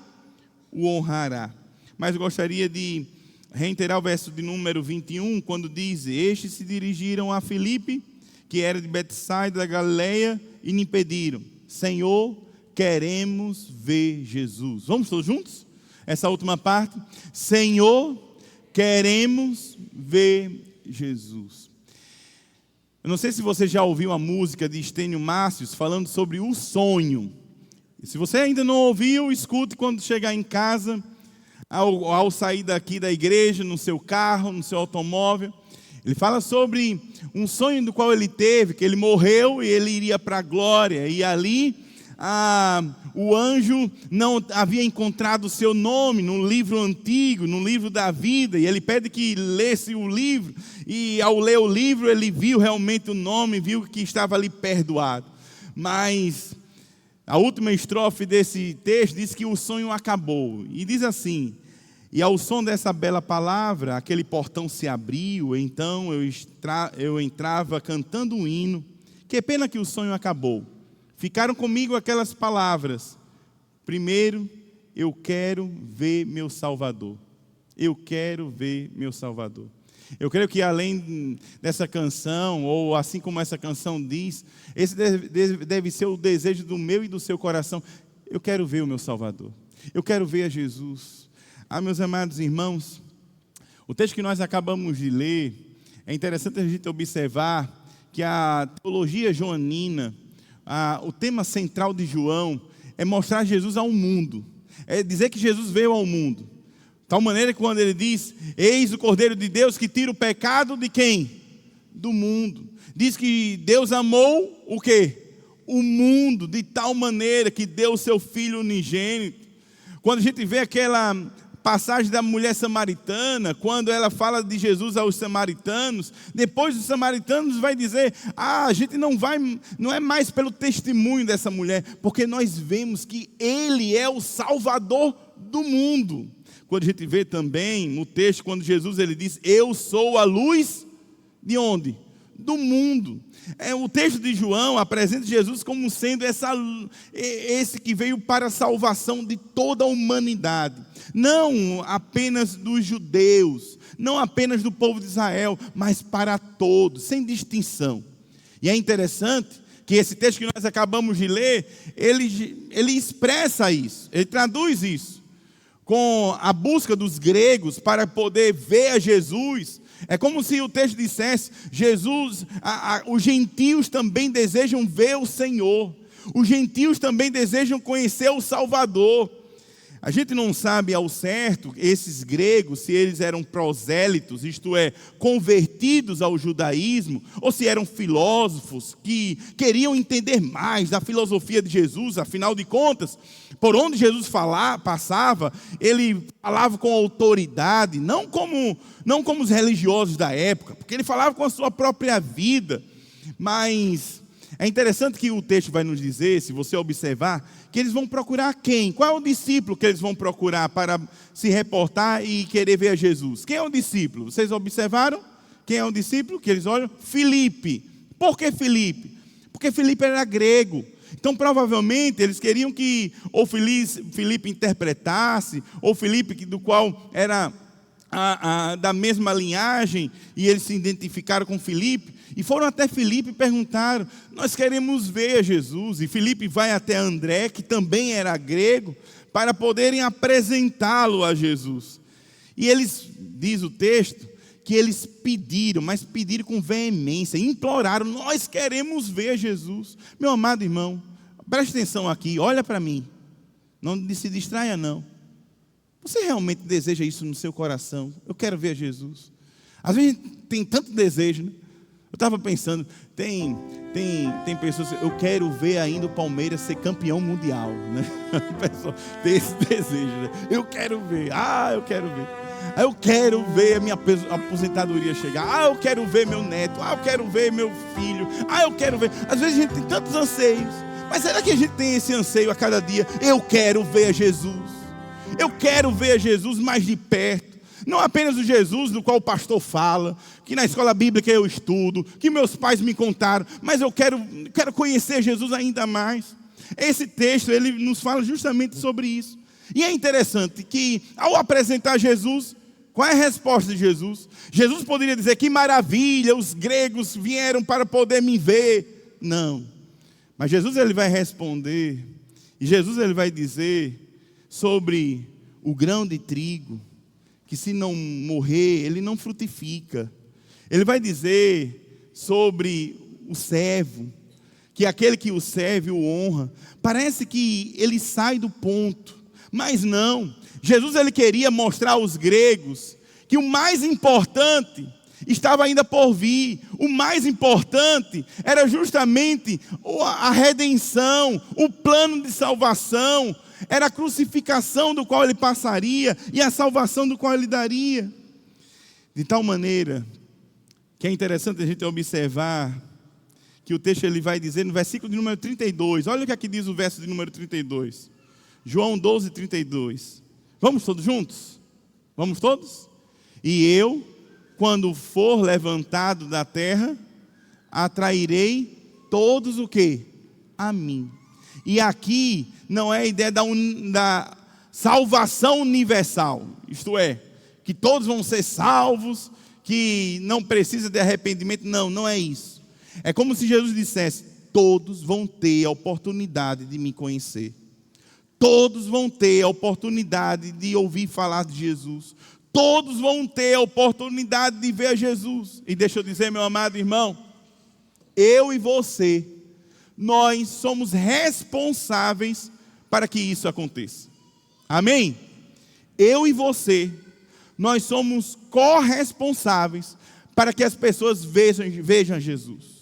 o honrará. Mas gostaria de reiterar o verso de número 21, quando diz, estes se dirigiram a Filipe, que era de Betsaida da Galileia, e lhe pediram, Senhor, queremos ver Jesus. Vamos todos juntos? Essa última parte. Senhor, queremos ver Jesus. Eu não sei se você já ouviu a música de Estênio Márcios falando sobre o sonho. E se você ainda não ouviu, escute quando chegar em casa, ao sair daqui da igreja, no seu carro, no seu automóvel. Ele fala sobre um sonho do qual ele teve, que ele morreu e ele iria para a glória. E ali o anjo não havia encontrado o seu nome no livro antigo, no livro da vida. E ele pede que lesse o livro. E ao ler o livro, ele viu realmente o nome, viu que estava ali perdoado. Mas a última estrofe desse texto diz que o sonho acabou. E diz assim, e ao som dessa bela palavra, aquele portão se abriu, então eu entrava cantando um hino. Que pena que o sonho acabou. Ficaram comigo aquelas palavras. Primeiro, eu quero ver meu Salvador. Eu quero ver meu Salvador. Eu creio que além dessa canção, ou assim como essa canção diz, esse deve ser o desejo do meu e do seu coração. Eu quero ver o meu Salvador. Eu quero ver a Jesus. Meus amados irmãos, o texto que nós acabamos de ler, é interessante a gente observar que a teologia joanina, o tema central de João, é mostrar Jesus ao mundo. É dizer que Jesus veio ao mundo. De tal maneira que quando ele diz, eis o Cordeiro de Deus que tira o pecado de quem? Do mundo. Diz que Deus amou o quê? O mundo, de tal maneira que deu o seu Filho unigênito. Quando a gente vê aquela passagem da mulher samaritana, quando ela fala de Jesus aos samaritanos, depois dos samaritanos vai dizer, a gente não é mais pelo testemunho dessa mulher, porque nós vemos que Ele é o Salvador do mundo. Quando a gente vê também no texto, quando Jesus ele diz, eu sou a luz de onde? do mundo. O texto de João apresenta Jesus como sendo esse que veio para a salvação de toda a humanidade, não apenas dos judeus, não apenas do povo de Israel, mas para todos, sem distinção. E é interessante que esse texto que nós acabamos de ler, ele expressa isso, ele traduz isso, com a busca dos gregos para poder ver a Jesus. É como se o texto dissesse: Jesus, os gentios também desejam ver o Senhor, os gentios também desejam conhecer o Salvador. A gente não sabe ao certo, esses gregos, se eles eram prosélitos, isto é, convertidos ao judaísmo, ou se eram filósofos que queriam entender mais da filosofia de Jesus. Afinal de contas, por onde Jesus passava, ele falava com autoridade, não como os religiosos da época, porque ele falava com a sua própria vida. Mas é interessante que o texto vai nos dizer, se você observar, que eles vão procurar quem? Qual é o discípulo que eles vão procurar para se reportar e querer ver a Jesus? Quem é o discípulo? Vocês observaram? Quem é o discípulo que eles olham? Filipe. Por que Filipe? Porque Filipe era grego. Então, provavelmente, eles queriam que ou Filipe interpretasse, ou Filipe, do qual era da mesma linhagem, e eles se identificaram com Filipe, e foram até Filipe e perguntaram: nós queremos ver Jesus. E Filipe vai até André, que também era grego, para poderem apresentá-lo a Jesus. E eles, diz o texto, que eles pediram, mas pediram com veemência, imploraram: nós queremos ver Jesus. Meu amado irmão, preste atenção aqui, olha para mim, não se distraia não. Você realmente deseja isso no seu coração? Eu quero ver Jesus. Às vezes tem tanto desejo, né? Eu estava pensando, tem pessoas, eu quero ver ainda o Palmeiras ser campeão mundial, né? A pessoa tem esse desejo, né? Eu quero ver, eu quero ver. Eu quero ver a minha aposentadoria chegar. Eu quero ver meu neto. Eu quero ver meu filho. Eu quero ver. Às vezes a gente tem tantos anseios, mas será que a gente tem esse anseio a cada dia? Eu quero ver a Jesus. Eu quero ver a Jesus mais de perto. Não apenas o Jesus do qual o pastor fala, que na escola bíblica eu estudo, que meus pais me contaram, mas eu quero conhecer Jesus ainda mais. Esse texto, ele nos fala justamente sobre isso. E é interessante que, ao apresentar Jesus, qual é a resposta de Jesus? Jesus poderia dizer: que maravilha, os gregos vieram para poder me ver. Não. Mas Jesus, ele vai responder, e Jesus, ele vai dizer sobre o grão de trigo, que se não morrer, ele não frutifica. Ele vai dizer sobre o servo, que aquele que o serve o honra. Parece que ele sai do ponto, mas não. Jesus, ele queria mostrar aos gregos que o mais importante estava ainda por vir. O mais importante era justamente a redenção, o plano de salvação, era a crucificação do qual ele passaria e a salvação do qual ele daria. De tal maneira que é interessante a gente observar que o texto ele vai dizer no versículo de número 32. Olha o que aqui diz o verso de número 32. João 12, 32. Vamos todos juntos? Vamos todos? E eu, quando for levantado da terra, atrairei todos o quê? A mim. E aqui não é a ideia da salvação universal, isto é, que todos vão ser salvos, que não precisa de arrependimento. Não, não é isso. É como se Jesus dissesse: todos vão ter a oportunidade de me conhecer. Todos vão ter a oportunidade de ouvir falar de Jesus. Todos vão ter a oportunidade de ver Jesus. E deixa eu dizer, meu amado irmão, eu e você, nós somos responsáveis para que isso aconteça. Amém? Eu e você, nós somos corresponsáveis para que as pessoas vejam Jesus.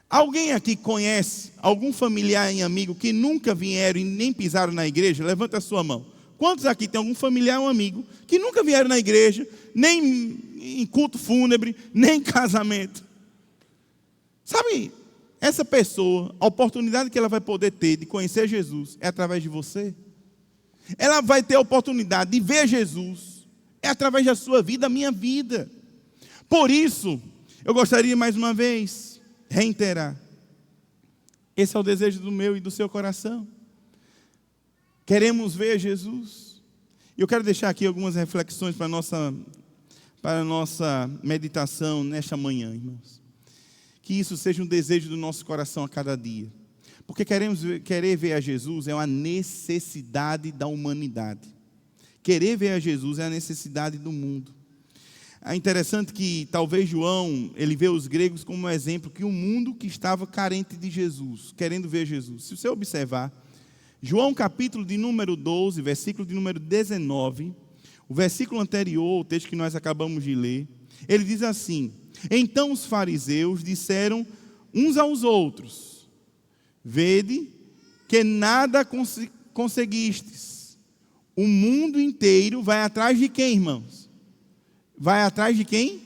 Alguém aqui conhece algum familiar e amigo que nunca vieram e nem pisaram na igreja? Levanta a sua mão. Quantos aqui tem algum familiar ou amigo que nunca vieram na igreja, nem em culto fúnebre, nem em casamento? Sabe, essa pessoa, a oportunidade que ela vai poder ter de conhecer Jesus é através de você. Ela vai ter a oportunidade de ver Jesus, é através da sua vida, da minha vida. Por isso Eu gostaria mais uma vez reiterar. Esse é o desejo do meu e do seu coração. Queremos ver Jesus. Eu quero deixar aqui algumas reflexões para a nossa meditação nesta manhã, irmãos. Que isso seja um desejo do nosso coração a cada dia. Porque querer ver a Jesus é uma necessidade da humanidade. Querer ver a Jesus é a necessidade do mundo. É interessante que talvez João, ele vê os gregos como um exemplo que o mundo que estava carente de Jesus, querendo ver Jesus. Se você observar, João capítulo de número 12, versículo de número 19, o versículo anterior, o texto que nós acabamos de ler, ele diz assim: então os fariseus disseram uns aos outros, vede que nada conseguistes. O mundo inteiro vai atrás de quem, irmãos? Vai atrás de quem?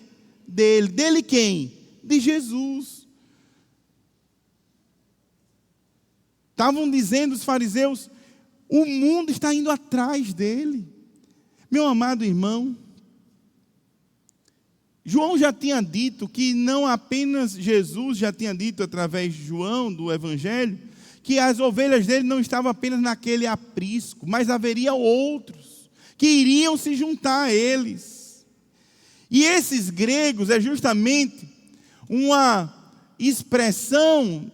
Dele. Dele quem? De Jesus. Estavam dizendo os fariseus, o mundo está indo atrás dele. Meu amado irmão, João já tinha dito que não apenas Jesus já tinha dito através de João, do Evangelho, que as ovelhas dele não estavam apenas naquele aprisco, mas haveria outros que iriam se juntar a eles. E esses gregos é justamente uma expressão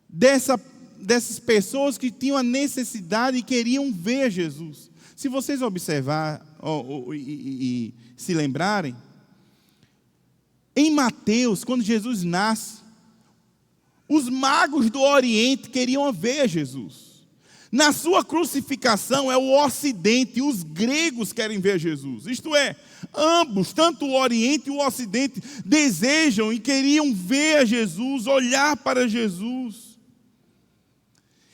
dessas pessoas que tinham a necessidade e queriam ver Jesus. Se vocês observar e se lembrarem, em Mateus, quando Jesus nasce, os magos do Oriente queriam ver Jesus. Na sua crucificação é o Ocidente, os gregos querem ver Jesus. Isto é, ambos, tanto o Oriente e o Ocidente, desejam e queriam ver Jesus, olhar para Jesus.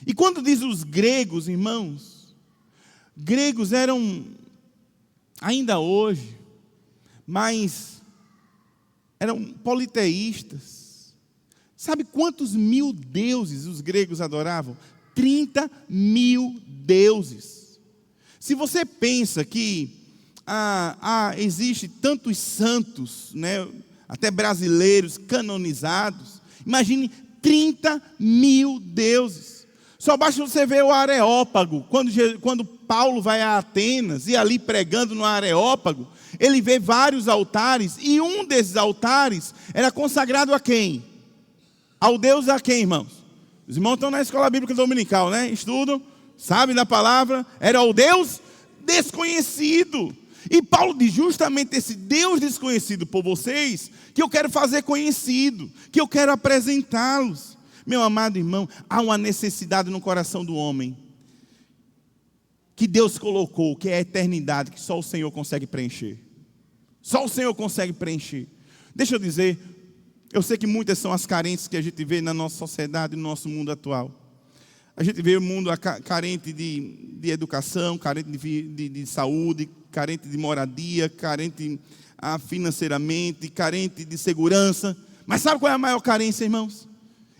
E quando diz os gregos, irmãos, gregos eram, ainda hoje, mas eram politeístas. Sabe quantos mil deuses os gregos adoravam? 30 mil deuses. Se você pensa que existe tantos santos, né, até brasileiros canonizados, imagine 30 mil deuses. Só basta você ver o Areópago. Quando Paulo vai a Atenas e ali pregando no Areópago, ele vê vários altares, e um desses altares era consagrado a quem? Ao Deus a quem, irmãos? Os irmãos estão na escola bíblica dominical, né? Estudam, sabem da palavra. Era o Deus desconhecido. E Paulo diz justamente esse Deus desconhecido por vocês, que eu quero fazer conhecido, que eu quero apresentá-los. Meu amado irmão, há uma necessidade no coração do homem, que Deus colocou, que é a eternidade, que só o Senhor consegue preencher. Só o Senhor consegue preencher. Deixa eu dizer, eu sei que muitas são as carências que a gente vê na nossa sociedade, no nosso mundo atual. A gente vê o mundo carente de educação, carente de saúde, carente de moradia, carente financeiramente, carente de segurança. Mas sabe qual é a maior carência, irmãos?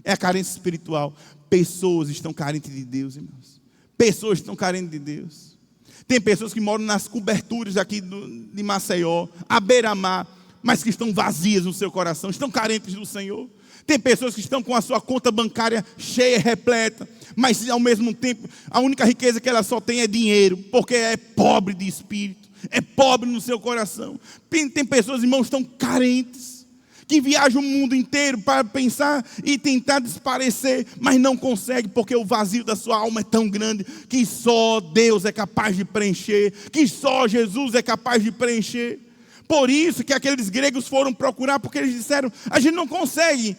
É a carência espiritual. Pessoas estão carentes de Deus, irmãos. Pessoas estão carentes de Deus. Tem pessoas que moram nas coberturas aqui de Maceió, à beira-mar, mas que estão vazias no seu coração, estão carentes do Senhor. Tem pessoas que estão com a sua conta bancária cheia, repleta, mas ao mesmo tempo, a única riqueza que ela só tem é dinheiro, porque é pobre de espírito, é pobre no seu coração. Tem pessoas, irmãos, que estão carentes, que viajam o mundo inteiro para pensar e tentar desaparecer, mas não consegue, porque o vazio da sua alma é tão grande, que só Deus é capaz de preencher, que só Jesus é capaz de preencher. Por isso que aqueles gregos foram procurar, porque eles disseram, a gente não consegue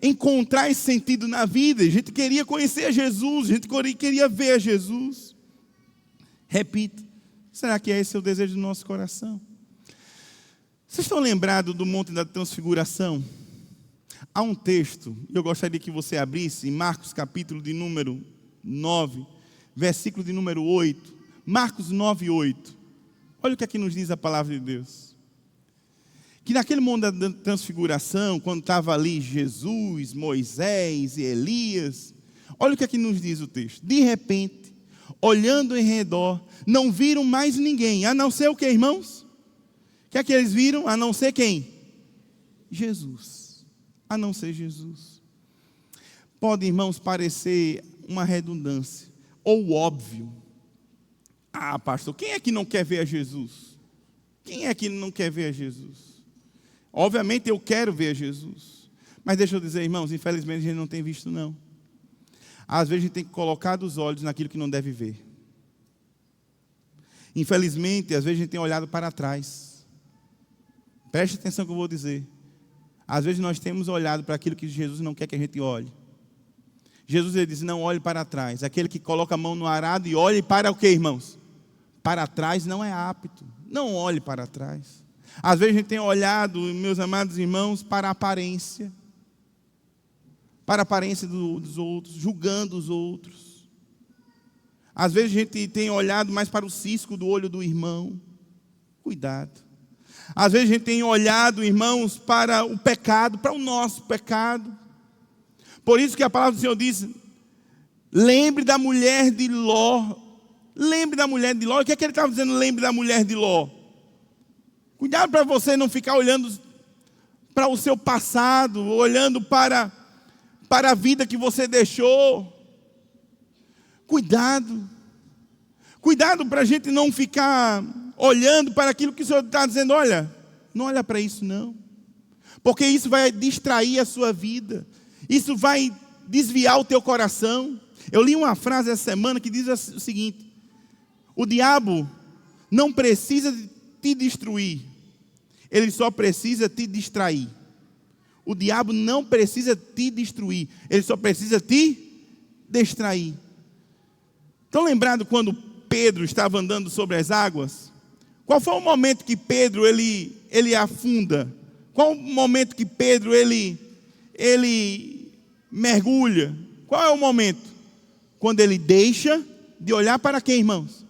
encontrar esse sentido na vida. A gente queria conhecer a Jesus, a gente queria ver a Jesus. Repito, será que esse é o desejo do nosso coração? Vocês estão lembrados do Monte da Transfiguração? Há um texto, eu gostaria que você abrisse, em Marcos capítulo de número 9, versículo de número 8. Marcos 9, 8. Olha o que aqui nos diz a palavra de Deus. Que naquele Monte da Transfiguração, quando estava ali Jesus, Moisés e Elias, olha o que aqui nos diz o texto. De repente, olhando em redor, não viram mais ninguém, a não ser o que, irmãos? que é que eles viram? A não ser quem? Jesus. A não ser Jesus. Pode, irmãos, parecer uma redundância ou óbvio. Ah, pastor, quem é que não quer ver a Jesus? Quem é que não quer ver a Jesus? Obviamente eu quero ver a Jesus. Mas deixa eu dizer, irmãos, infelizmente a gente não tem visto não. Às vezes a gente tem que colocar os olhos naquilo que não deve ver. Infelizmente, às vezes a gente tem olhado para trás. Preste atenção no que eu vou dizer. Às vezes nós temos olhado para aquilo que Jesus não quer que a gente olhe. Jesus, ele diz, não olhe para trás. Aquele que coloca a mão no arado e olhe para o quê, irmãos? Para trás não é apto. Não olhe para trás. Às vezes a gente tem olhado, meus amados irmãos, para a aparência. Para a aparência dos outros, julgando os outros. Às vezes a gente tem olhado mais para o cisco do olho do irmão. Cuidado. Às vezes a gente tem olhado, irmãos, para o pecado, para o nosso pecado. Por isso que a palavra do Senhor diz, lembre da mulher de Ló. Lembre da mulher de Ló. O que é que ele estava dizendo, lembre da mulher de Ló? Cuidado para você não ficar olhando para o seu passado, olhando para a vida que você deixou. Cuidado. Cuidado para a gente não ficar olhando para aquilo que o Senhor está dizendo. Olha, não olha para isso não. Porque isso vai distrair a sua vida. Isso vai desviar o teu coração. Eu li uma frase essa semana que diz o seguinte: o diabo não precisa te destruir, ele só precisa te distrair. O diabo não precisa te destruir, ele só precisa te distrair. Estão lembrados quando Pedro estava andando sobre as águas? Qual foi o momento que Pedro ele afunda? Qual o momento que Pedro ele mergulha? Qual é o momento? Quando ele deixa de olhar para quem, irmãos?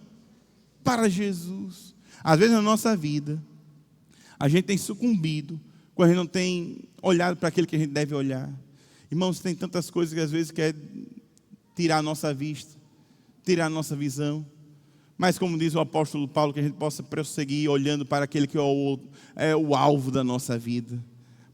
Para Jesus. Às vezes na nossa vida, a gente tem sucumbido, quando a gente não tem olhado para aquilo que a gente deve olhar. Irmãos, tem tantas coisas que às vezes quer tirar a nossa vista, tirar a nossa visão. Mas como diz o apóstolo Paulo, que a gente possa prosseguir olhando para aquele que é o alvo da nossa vida.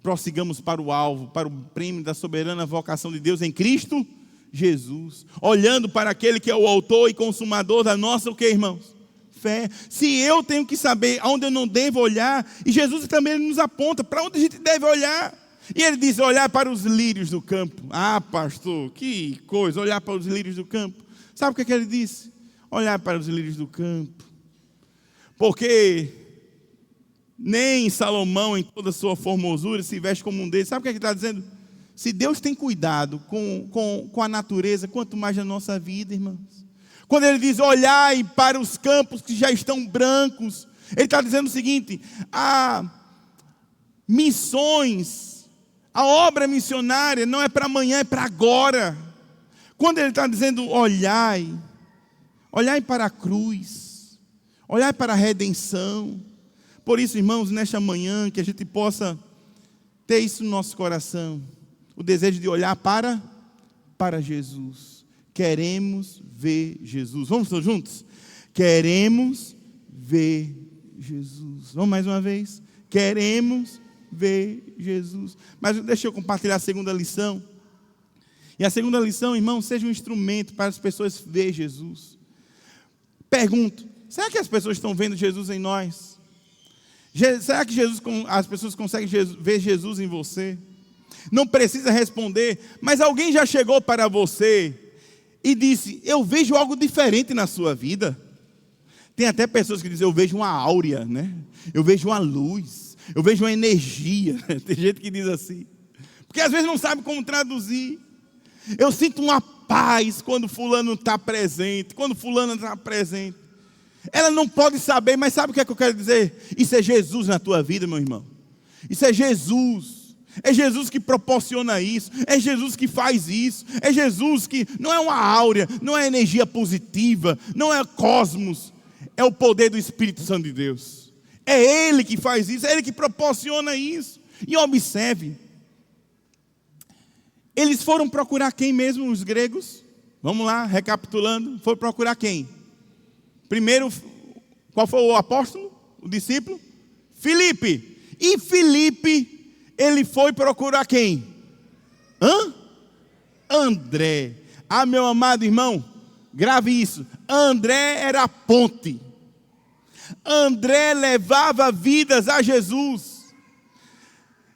Prossigamos para o alvo, para o prêmio da soberana vocação de Deus em Cristo Jesus. Olhando para aquele que é o autor e consumador da nossa, o que, irmãos? Fé. Se eu tenho que saber aonde eu não devo olhar, e Jesus também nos aponta para onde a gente deve olhar. E ele diz, olhar para os lírios do campo. Ah, pastor, que coisa, olhar para os lírios do campo. Sabe o que ele disse? Olhar para os lírios do campo. Porque nem Salomão, em toda a sua formosura, se veste como um deles. Sabe o que ele está dizendo? Se Deus tem cuidado com a natureza, quanto mais na nossa vida, irmãos. Quando ele diz, olhai para os campos que já estão brancos, ele está dizendo o seguinte, a missões, a obra missionária não é para amanhã, é para agora. Quando ele está dizendo, olhai para a cruz, olhai para a redenção. Por isso, irmãos, nesta manhã, que a gente possa ter isso no nosso coração, o desejo de olhar para Jesus. Queremos ver Jesus. Vamos todos juntos? Queremos ver Jesus. Vamos mais uma vez? Queremos ver Jesus. Mas deixa eu compartilhar a segunda lição. E a segunda lição, irmão, seja um instrumento para as pessoas ver Jesus. Pergunto, será que as pessoas estão vendo Jesus em nós? Será que as pessoas conseguem ver Jesus em você? Não precisa responder, mas alguém já chegou para você e disse, eu vejo algo diferente na sua vida. Tem até pessoas que dizem, eu vejo uma áurea, né? Eu vejo uma luz, eu vejo uma energia. Tem gente que diz assim, porque às vezes não sabe como traduzir. Eu sinto uma paz quando fulano está presente, quando fulano está presente. Ela não pode saber, mas sabe o que é que eu quero dizer? Isso é Jesus na tua vida, meu irmão. Isso é Jesus. É Jesus que proporciona isso, é Jesus que faz isso, é Jesus que não é uma áurea, não é energia positiva, não é cosmos, é o poder do Espírito Santo de Deus. É Ele que faz isso, é Ele que proporciona isso. E observe, eles foram procurar quem mesmo, os gregos? Vamos lá, recapitulando, foram procurar quem? Primeiro, qual foi o apóstolo, o discípulo? Filipe. E Filipe, ele foi procurar quem? André. Ah, meu amado irmão, grave isso. André era a ponte. André levava vidas a Jesus.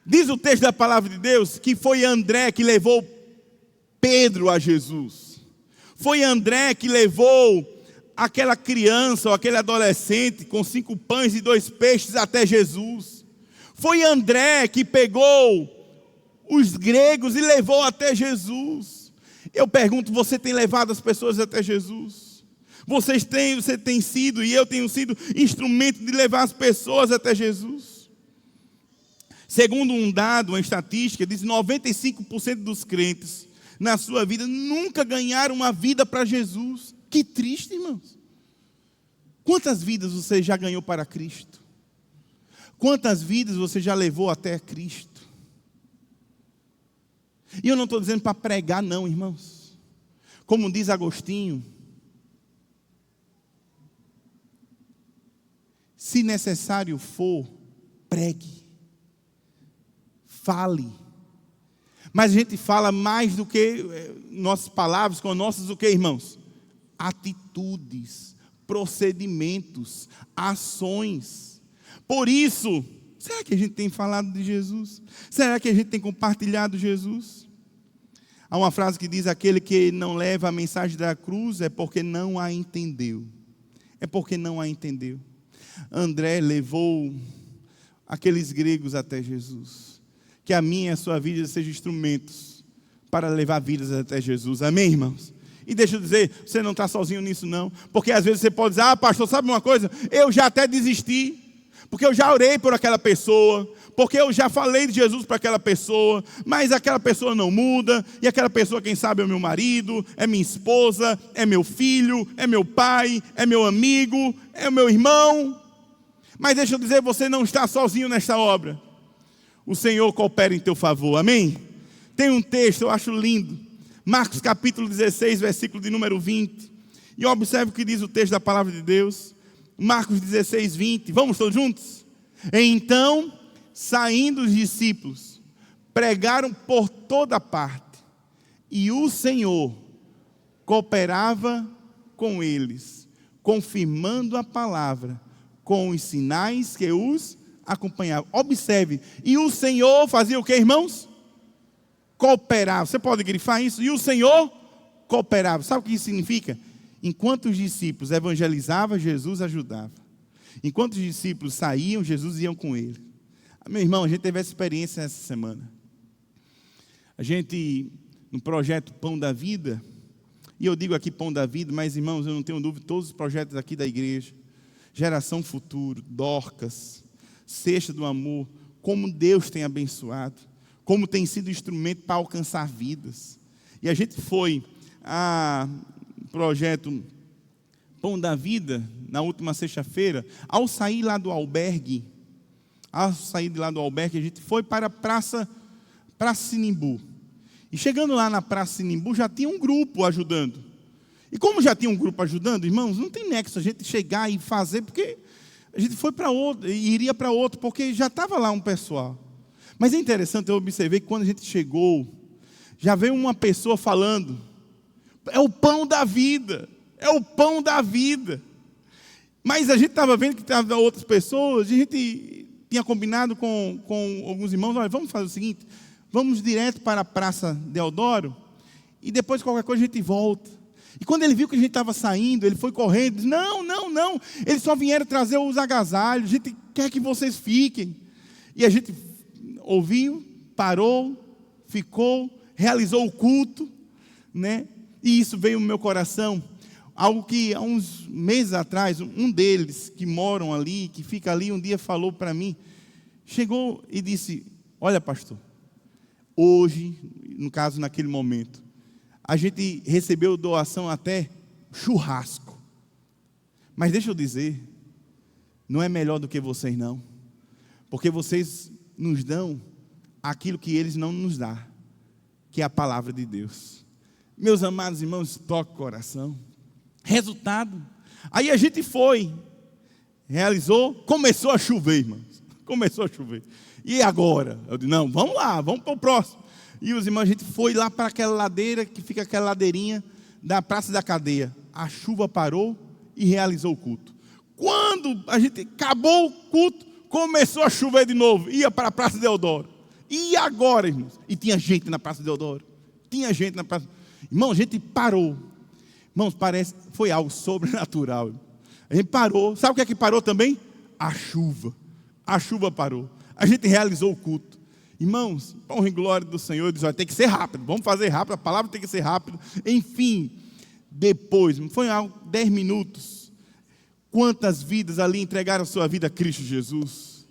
Diz o texto da palavra de Deus que foi André que levou Pedro a Jesus. Foi André que levou aquela criança ou aquele adolescente com 5 pães e 2 peixes até Jesus. Foi André que pegou os gregos e levou até Jesus. Eu pergunto, você tem levado as pessoas até Jesus? Você tem sido e eu tenho sido instrumento de levar as pessoas até Jesus? Segundo um dado, uma estatística, diz que 95% dos crentes na sua vida nunca ganharam uma vida para Jesus. Que triste, irmãos. Quantas vidas você já ganhou para Cristo? Quantas vidas você já levou até Cristo? E eu não estou dizendo para pregar não, irmãos. Como diz Agostinho, se necessário for, pregue. Fale. Mas a gente fala mais do que nossas palavras, com nossas o que, irmãos? Atitudes, procedimentos, ações. Por isso, será que a gente tem falado de Jesus? Será que a gente tem compartilhado Jesus? Há uma frase que diz: aquele que não leva a mensagem da cruz é porque não a entendeu. É porque não a entendeu. André levou aqueles gregos até Jesus. Que a minha e a sua vida sejam instrumentos para levar vidas até Jesus. Amém, irmãos? E deixa eu dizer, você não está sozinho nisso não. Porque às vezes você pode dizer: ah, pastor, sabe uma coisa? Eu já até desisti. Porque eu já orei por aquela pessoa. Porque eu já falei de Jesus para aquela pessoa. Mas aquela pessoa não muda. E aquela pessoa, quem sabe, é o meu marido, é minha esposa, é meu filho, é meu pai, é meu amigo, é o meu irmão. Mas deixa eu dizer, você não está sozinho nesta obra. O Senhor coopera em teu favor, amém? Tem um texto, eu acho lindo, Marcos capítulo 16, versículo de número 20, e observe o que diz o texto da palavra de Deus, Marcos 16, 20, vamos todos juntos? Então, saindo os discípulos, pregaram por toda parte, e o Senhor cooperava com eles, confirmando a palavra, com os sinais que os acompanhava. Observe, e o Senhor fazia o que, irmãos? Cooperava. Você pode grifar isso? E o Senhor cooperava. Sabe o que isso significa? Enquanto os discípulos evangelizavam, Jesus ajudava. Enquanto os discípulos saíam, Jesus ia com ele. Meu irmão, a gente teve essa experiência essa semana. A gente, no projeto Pão da Vida, e eu digo aqui Pão da Vida, mas irmãos, eu não tenho dúvida, todos os projetos aqui da igreja, Geração Futuro, Dorcas, Cesta do Amor, como Deus tem abençoado, como tem sido instrumento para alcançar vidas. E a gente foi a projeto Pão da Vida, na última sexta-feira, ao sair lá do albergue, a gente foi para a Praça Sinimbu. E chegando lá na Praça Sinimbu, já tinha um grupo ajudando. E como já tinha um grupo ajudando, irmãos, não tem nexo a gente chegar e fazer, porque a gente foi para outro, e iria para outro, porque já estava lá um pessoal. Mas é interessante, eu observei que quando a gente chegou, já veio uma pessoa falando: é o pão da vida, é o pão da vida. Mas a gente estava vendo que estavam outras pessoas, e a gente tinha combinado com alguns irmãos: olha, vamos fazer o seguinte, vamos direto para a Praça Deodoro, e depois qualquer coisa a gente volta. E quando ele viu que a gente estava saindo, ele foi correndo, disse: não, eles só vieram trazer os agasalhos, a gente quer que vocês fiquem. E a gente ouviu, parou, ficou, realizou o culto, né? E isso veio no meu coração, algo que há uns meses atrás, um deles que moram ali, que fica ali, um dia falou para mim, chegou e disse: olha, pastor, hoje, no caso naquele momento, a gente recebeu doação até churrasco. Mas deixa eu dizer, não é melhor do que vocês não. Porque vocês nos dão aquilo que eles não nos dão, que é a palavra de Deus. Meus amados irmãos, toca o coração. Resultado, aí a gente foi, realizou, começou a chover, irmãos. Começou a chover. E agora? Eu disse, não, vamos lá, vamos para o próximo. E os irmãos, a gente foi lá para aquela ladeira, que fica aquela ladeirinha da Praça da Cadeia. A chuva parou e realizou o culto. Quando a gente acabou o culto, começou a chover de novo. Ia para a Praça Deodoro. E agora, irmãos? E tinha gente na Praça Deodoro. Tinha gente na Praça. Irmão, a gente parou. Irmãos, parece, foi algo sobrenatural. A gente parou. Sabe o que é que parou também? A chuva. A chuva parou. A gente realizou o culto. Irmãos, honra e glória do Senhor. Diz, olha, tem que ser rápido. Vamos fazer rápido. A palavra tem que ser rápida. Enfim, depois, foi algo 10 minutos. Quantas vidas ali entregaram a sua vida a Cristo Jesus?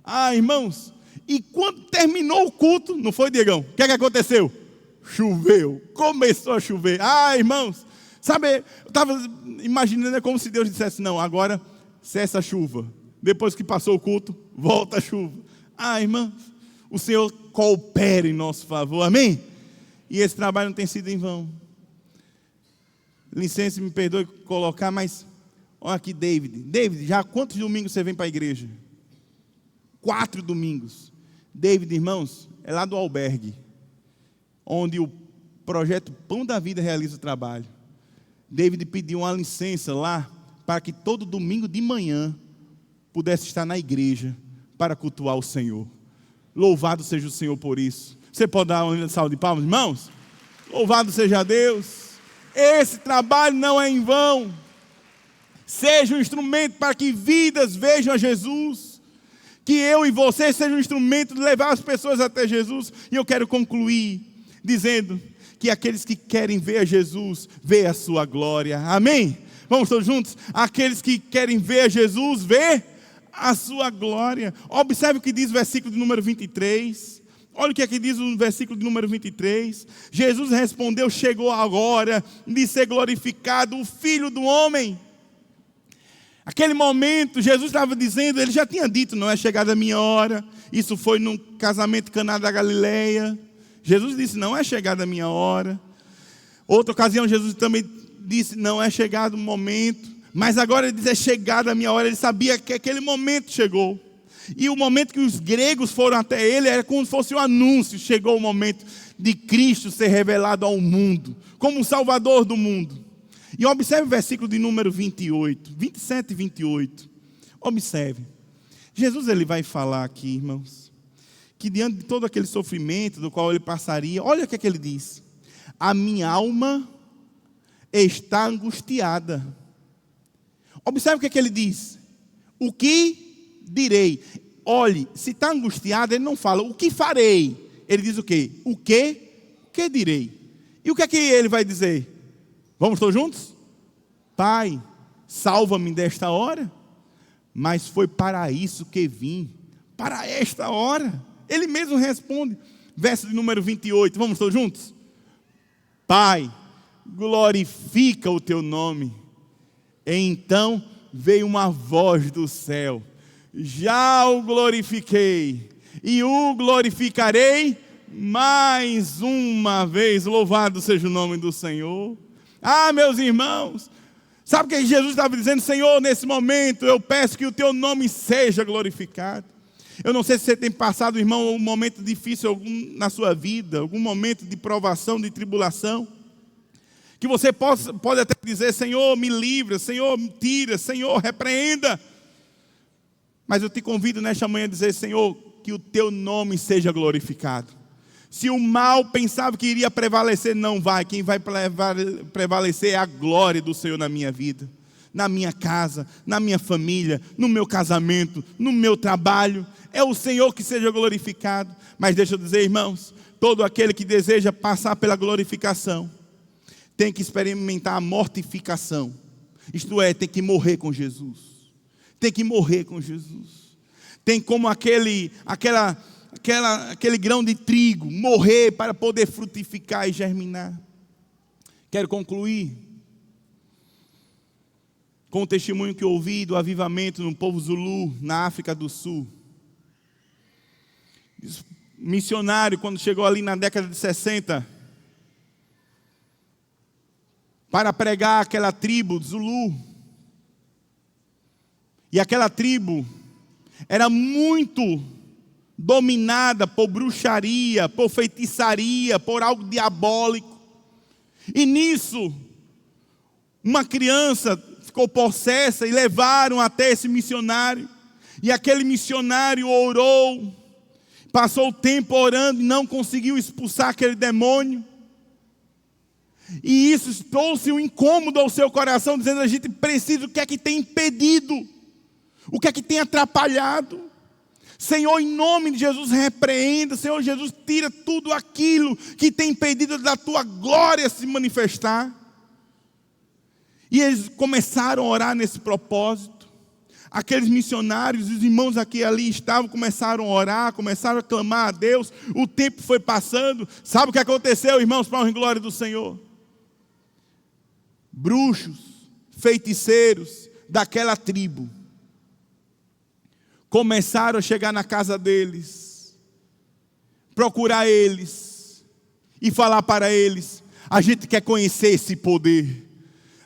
Ah, irmãos, e quando terminou o culto, não foi, Diegão? O que é que aconteceu? Choveu. Começou a chover. Ah, irmãos, sabe, eu estava imaginando como se Deus dissesse, não, agora cessa a chuva. Depois que passou o culto, volta a chuva. Ah, irmãos, o Senhor coopera em nosso favor, amém? E esse trabalho não tem sido em vão. Licença, me perdoe colocar, mas olha aqui, David. David, já quantos domingos você vem para a igreja? 4 domingos. David, irmãos, é lá do albergue, onde o projeto Pão da Vida realiza o trabalho. David pediu uma licença lá, para que todo domingo de manhã pudesse estar na igreja, para cultuar o Senhor. Louvado seja o Senhor por isso. Você pode dar uma salva de palmas, irmãos? Louvado seja Deus. Esse trabalho não é em vão. Seja um instrumento para que vidas vejam a Jesus. Que eu e você sejam um instrumento de levar as pessoas até Jesus. E eu quero concluir dizendo que aqueles que querem ver a Jesus, vê a sua glória. Amém? Vamos todos juntos? Aqueles que querem ver a Jesus, vê a sua glória. Observe o que diz o versículo de número 23. Olha o que é que diz o versículo de número 23. Jesus respondeu, chegou a hora de ser glorificado o Filho do Homem. Aquele momento, Jesus estava dizendo, ele já tinha dito, não é chegada a minha hora. Isso foi num casamento em Caná da Galileia. Jesus disse, não é chegada a minha hora. Outra ocasião, Jesus também disse, não é chegado o momento. Mas agora ele diz, é chegada a minha hora. Ele sabia que aquele momento chegou. E o momento que os gregos foram até ele, era como se fosse um anúncio. Chegou o momento de Cristo ser revelado ao mundo, como o Salvador do mundo. E observe o versículo de número 28, 27 e 28. Observe. Jesus ele vai falar aqui, irmãos, que diante de todo aquele sofrimento do qual ele passaria, olha o que é que ele diz. A minha alma está angustiada. Observe o que é que ele diz. O que direi? Olhe, se está angustiado, ele não fala o que farei. Ele diz o quê? O que direi? E o que é que ele vai dizer? Vamos todos juntos? Pai, salva-me desta hora. Mas foi para isso que vim. Para esta hora. Ele mesmo responde. Verso de número 28. Vamos todos juntos? Pai, glorifica o teu nome. E então veio uma voz do céu. Já o glorifiquei. E o glorificarei mais uma vez. Louvado seja o nome do Senhor. Ah, meus irmãos, sabe o que Jesus estava dizendo? Senhor, nesse momento eu peço que o teu nome seja glorificado. Eu não sei se você tem passado, irmão, um momento difícil na sua vida, algum momento de provação, de tribulação, que você pode até dizer, Senhor, me livra, Senhor, me tira, Senhor, repreenda. Mas eu te convido nesta manhã a dizer, Senhor, que o teu nome seja glorificado. Se o mal pensava que iria prevalecer, não vai. Quem vai prevalecer é a glória do Senhor na minha vida, na minha casa, na minha família, no meu casamento, no meu trabalho. É o Senhor que seja glorificado. Mas deixa eu dizer, irmãos, todo aquele que deseja passar pela glorificação, tem que experimentar a mortificação. Isto é, tem que morrer com Jesus. Tem que morrer com Jesus. Tem como aquele grão de trigo, morrer para poder frutificar e germinar. Quero concluir com o testemunho que eu ouvi do avivamento no povo Zulu, na África do Sul. Missionário, quando chegou ali na década de 60, para pregar aquela tribo Zulu. E aquela tribo era muito dominada por bruxaria, por feitiçaria, por algo diabólico. E nisso, uma criança ficou possessa e levaram até esse missionário. E aquele missionário orou, passou o tempo orando e não conseguiu expulsar aquele demônio. E isso trouxe um incômodo ao seu coração, dizendo: a gente precisa, o que é que tem impedido? O que é que tem atrapalhado? Senhor, em nome de Jesus, repreenda. Senhor Jesus, tira tudo aquilo que tem impedido da tua glória se manifestar. E eles começaram a orar nesse propósito. Aqueles missionários, os irmãos aqui e ali estavam, começaram a orar, começaram a clamar a Deus. O tempo foi passando. Sabe o que aconteceu, irmãos, para a honra e glória do Senhor? Bruxos, feiticeiros daquela tribo começaram a chegar na casa deles, procurar eles e falar para eles: a gente quer conhecer esse poder,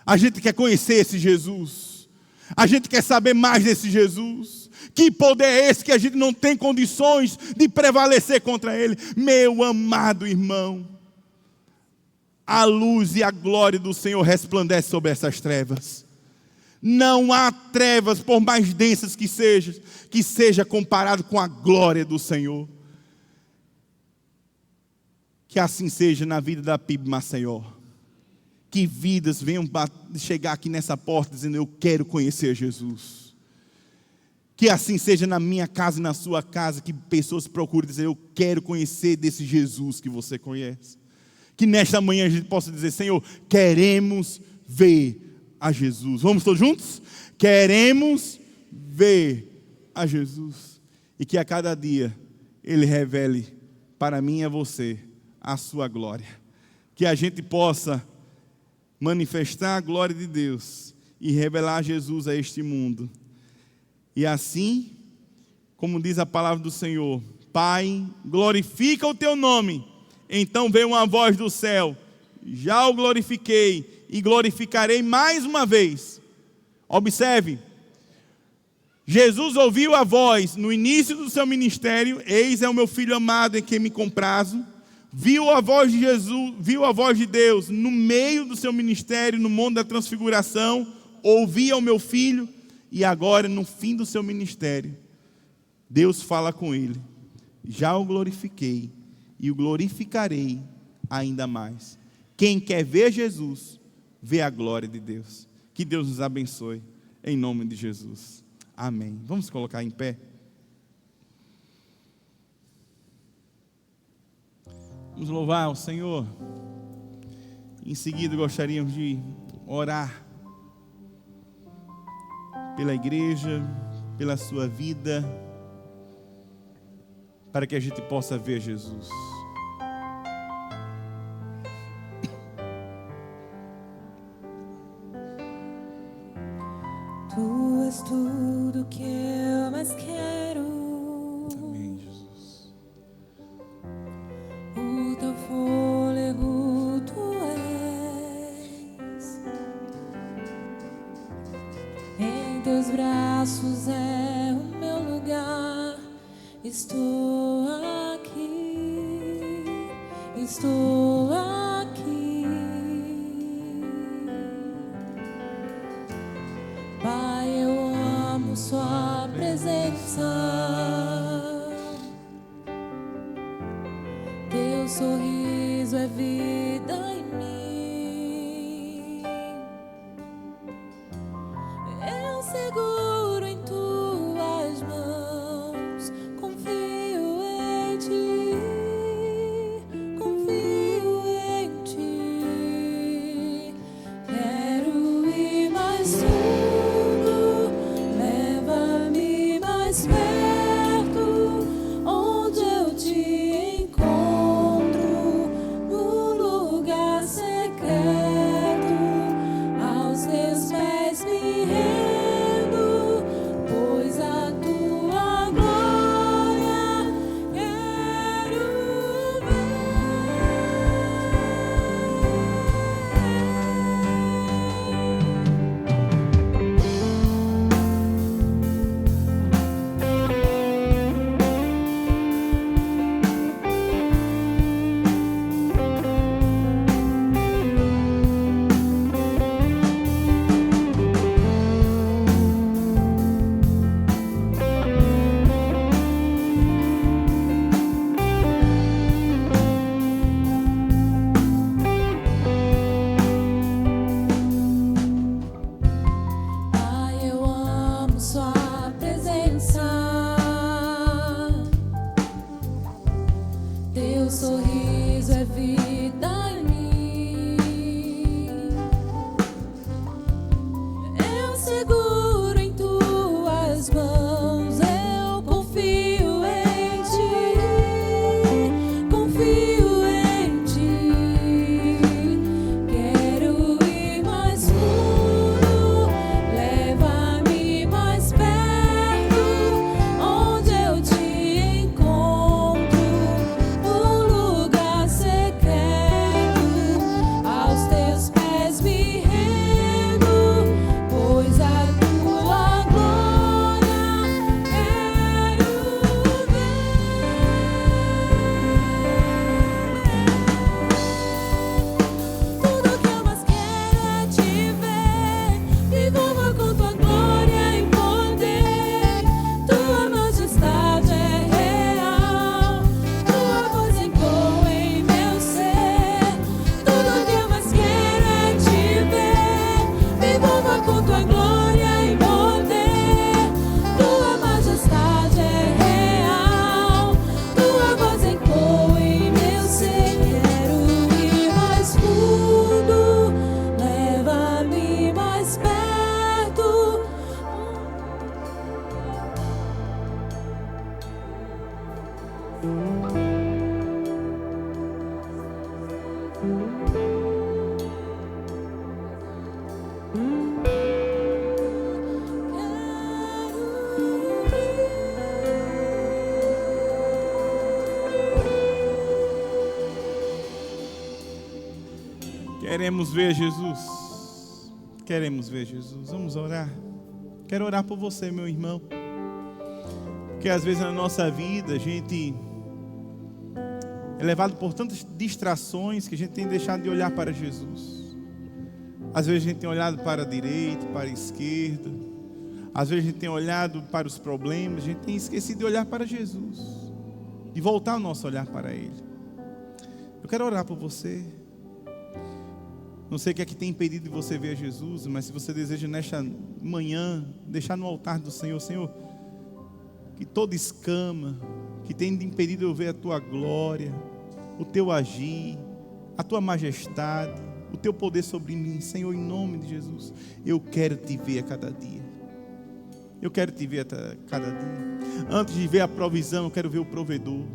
a gente quer conhecer esse Jesus, a gente quer saber mais desse Jesus. Que poder é esse que a gente não tem condições de prevalecer contra ele? Meu amado irmão, a luz e a glória do Senhor resplandece sobre essas trevas. Não há trevas, por mais densas que seja comparado com a glória do Senhor. Que assim seja na vida da PIB Maceió. Que vidas venham chegar aqui nessa porta dizendo: eu quero conhecer Jesus. Que assim seja na minha casa e na sua casa, que pessoas procurem dizer: eu quero conhecer desse Jesus que você conhece. Que nesta manhã a gente possa dizer: Senhor, queremos ver a Jesus. Vamos todos juntos? Queremos ver a Jesus. E que a cada dia Ele revele para mim e a você a sua glória. Que a gente possa manifestar a glória de Deus e revelar Jesus a este mundo. E assim, como diz a palavra do Senhor: Pai, glorifica o teu nome. Então veio uma voz do céu: já o glorifiquei e glorificarei mais uma vez. Observe, Jesus ouviu a voz no início do seu ministério: eis é o meu filho amado em quem me comprazo. Viu a voz de Jesus, viu a voz de Deus no meio do seu ministério, no monte da transfiguração. Ouvia o meu filho. E agora, no fim do seu ministério, Deus fala com ele: já o glorifiquei e o glorificarei ainda mais. Quem quer ver Jesus, vê a glória de Deus. Que Deus nos abençoe, em nome de Jesus. Amém. Vamos colocar em pé. Vamos louvar ao Senhor. Em seguida gostaríamos de orar pela igreja, pela sua vida, para que a gente possa ver Jesus. Tu és tudo que eu mais quero. Amém, Jesus. O teu fôlego tu és. Em teus braços é o meu lugar. Estou aqui. Estou aqui. Pai, eu amo sua presença. Teu sorriso é vida em mim. Eu seguro em tuas mãos. Confio em ti. Confio em ti. Quero ir mais fundo. Leva-me mais perto, onde eu te encontro, no lugar secreto. Queremos ver Jesus. Queremos ver Jesus. Vamos orar. Quero orar por você, meu irmão. Porque às vezes na nossa vida a gente é levado por tantas distrações que a gente tem deixado de olhar para Jesus. Às vezes a gente tem olhado para a direita, para a esquerda. Às vezes a gente tem olhado para os problemas. A gente tem esquecido de olhar para Jesus, de voltar o nosso olhar para Ele. Eu quero orar por você. Não sei o que é que tem impedido de você ver Jesus, mas se você deseja nesta manhã deixar no altar do Senhor, Senhor, que toda escama que tem impedido eu ver a Tua glória, o Teu agir, a Tua majestade, o Teu poder sobre mim, Senhor, em nome de Jesus, eu quero Te ver a cada dia. Eu quero Te ver a cada dia. Antes de ver a provisão, eu quero ver o provedor.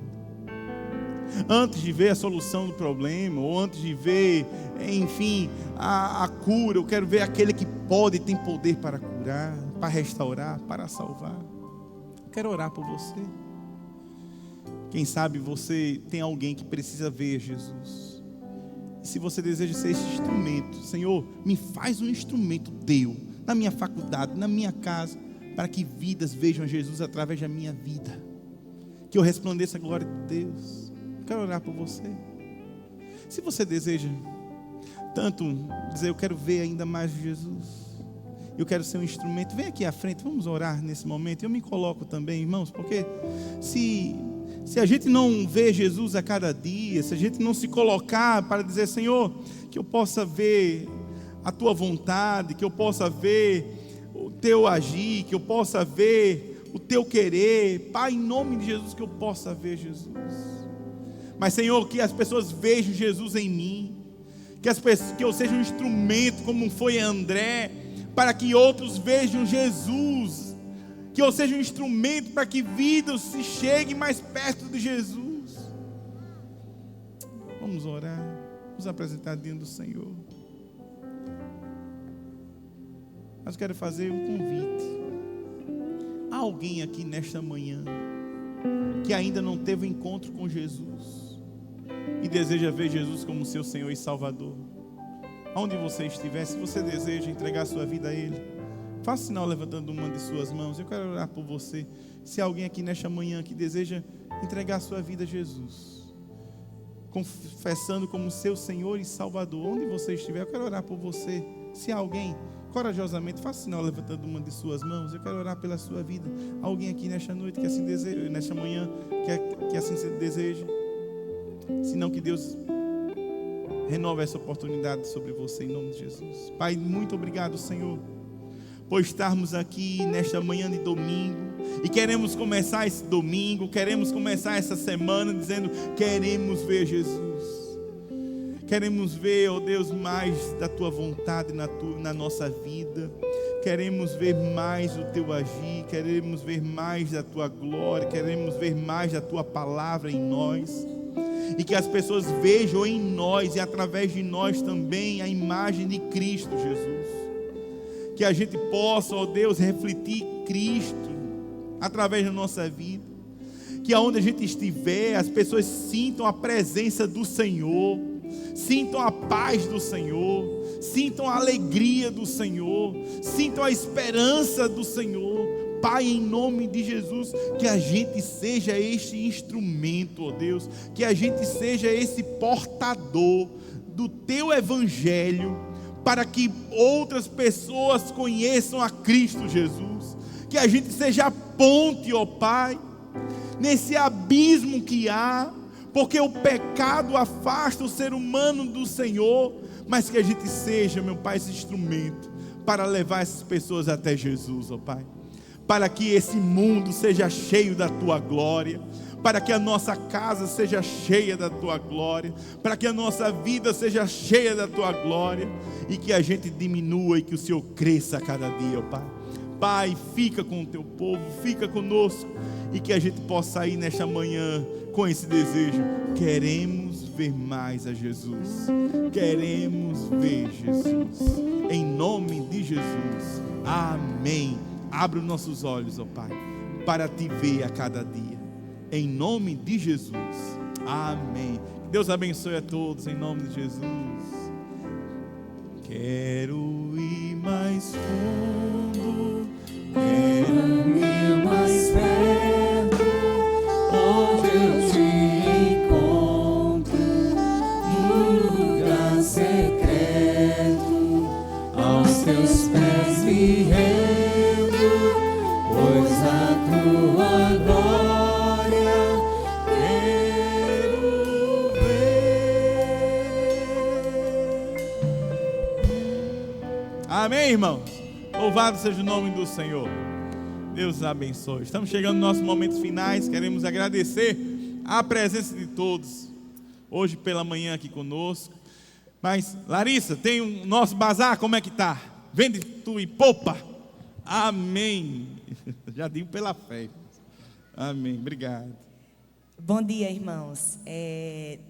Antes de ver a solução do problema, ou antes de ver, enfim, a cura, eu quero ver aquele que pode e tem poder para curar, para restaurar, para salvar. Eu quero orar por você. Quem sabe você tem alguém que precisa ver Jesus. E se você deseja ser esse instrumento, Senhor, me faz um instrumento teu, na minha faculdade, na minha casa, para que vidas vejam Jesus através da minha vida. Que eu resplandeça a glória de Deus. Quero orar por você. Se você deseja tanto dizer, eu quero ver ainda mais de Jesus, eu quero ser um instrumento, vem aqui à frente, vamos orar nesse momento. Eu me coloco também, irmãos, porque se a gente não vê Jesus a cada dia, se a gente não se colocar para dizer, Senhor, que eu possa ver a Tua vontade, que eu possa ver o Teu agir, que eu possa ver o Teu querer, Pai, em nome de Jesus, que eu possa ver Jesus. Mas, Senhor, que as pessoas vejam Jesus em mim, que eu seja um instrumento, como foi André, para que outros vejam Jesus, que eu seja um instrumento para que vidas se cheguem mais perto de Jesus. Vamos orar, vamos apresentar diante do Senhor. Mas eu quero fazer um convite. Há alguém aqui nesta manhã que ainda não teve um encontro com Jesus e deseja ver Jesus como seu Senhor e Salvador? Onde você estiver, se você deseja entregar sua vida a Ele, faça sinal levantando uma de suas mãos. Eu quero orar por você. Se há alguém aqui nesta manhã que deseja entregar sua vida a Jesus, confessando como seu Senhor e Salvador, onde você estiver, eu quero orar por você. Se há alguém, corajosamente, faça sinal levantando uma de suas mãos. Eu quero orar pela sua vida. Alguém aqui nesta noite que assim deseja, nesta manhã que assim se deseja. Senão que Deus renove essa oportunidade sobre você em nome de Jesus. Pai, muito obrigado, Senhor, por estarmos aqui nesta manhã de domingo. E queremos começar esse domingo, queremos começar essa semana dizendo, queremos ver Jesus. Queremos ver, ó Deus, mais da Tua vontade na nossa vida. Queremos ver mais o Teu agir, queremos ver mais da Tua glória, queremos ver mais da Tua palavra em nós. E que as pessoas vejam em nós e através de nós também a imagem de Cristo Jesus. Que a gente possa, ó Deus, refletir Cristo através da nossa vida. Que aonde a gente estiver, as pessoas sintam a presença do Senhor, sintam a paz do Senhor, sintam a alegria do Senhor, sintam a esperança do Senhor. Pai, em nome de Jesus, que a gente seja este instrumento, ó Deus, que a gente seja esse portador do Teu Evangelho, para que outras pessoas conheçam a Cristo Jesus, que a gente seja a ponte, ó Pai, nesse abismo que há, porque o pecado afasta o ser humano do Senhor, mas que a gente seja, meu Pai, esse instrumento para levar essas pessoas até Jesus, ó Pai. Para que esse mundo seja cheio da Tua glória, para que a nossa casa seja cheia da Tua glória, para que a nossa vida seja cheia da Tua glória, e que a gente diminua e que o Senhor cresça a cada dia, ó Pai. Pai, fica com o teu povo, fica conosco, e que a gente possa ir nesta manhã com esse desejo. Queremos ver mais a Jesus, queremos ver Jesus, em nome de Jesus, amém. Abre os nossos olhos, ó Pai, para te ver a cada dia, em nome de Jesus, amém. Deus abençoe a todos, em nome de Jesus. Quero ir mais fundo, quero ir mais perto, onde eu te encontro, no lugar secreto, aos teus pés me rendo, pois a tua glória quero ver. Amém, irmãos? Louvado seja o nome do Senhor. Deus abençoe. Estamos chegando nos nossos momentos finais. Queremos agradecer a presença de todos hoje pela manhã aqui conosco. Mas, Larissa, tem o nosso bazar, como é que está? Vende tu e poupa. Amém. Já digo pela fé. Amém. Obrigado. Bom dia, irmãos.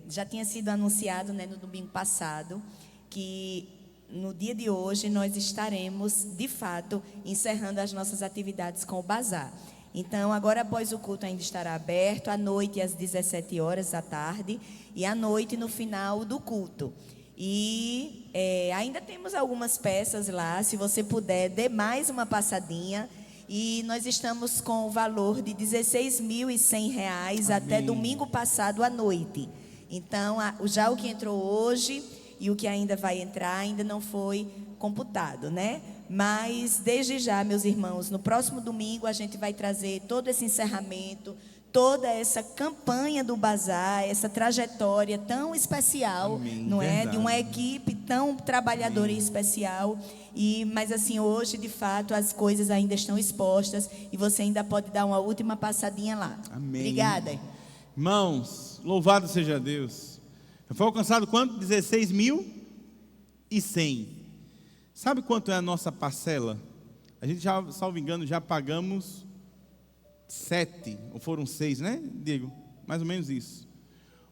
Já tinha sido anunciado, no domingo passado, que no dia de hoje nós estaremos, de fato, encerrando as nossas atividades com o bazar. Então, agora após o culto ainda estará aberto, à noite às 17 horas da tarde e à noite no final do culto. E ainda temos algumas peças lá, se você puder, dê mais uma passadinha. E nós estamos com o valor de R$ 16.100 até domingo passado à noite. Então, já o que entrou hoje e o que ainda vai entrar ainda não foi computado, né? Mas, desde já, meus irmãos, no próximo domingo a gente vai trazer todo esse encerramento, toda essa campanha do bazar, essa trajetória tão especial, amém, não é? verdade. De uma equipe tão trabalhadora, amém, e especial. Mas assim, hoje, de fato, as coisas ainda estão expostas e você ainda pode dar uma última passadinha lá. Amém. Obrigada. Irmãos, louvado seja Deus. Foi alcançado quanto? 16.100. Sabe quanto é a nossa parcela? A gente já, salvo engano, já pagamos 7, ou foram 6, né, Diego? Mais ou menos isso.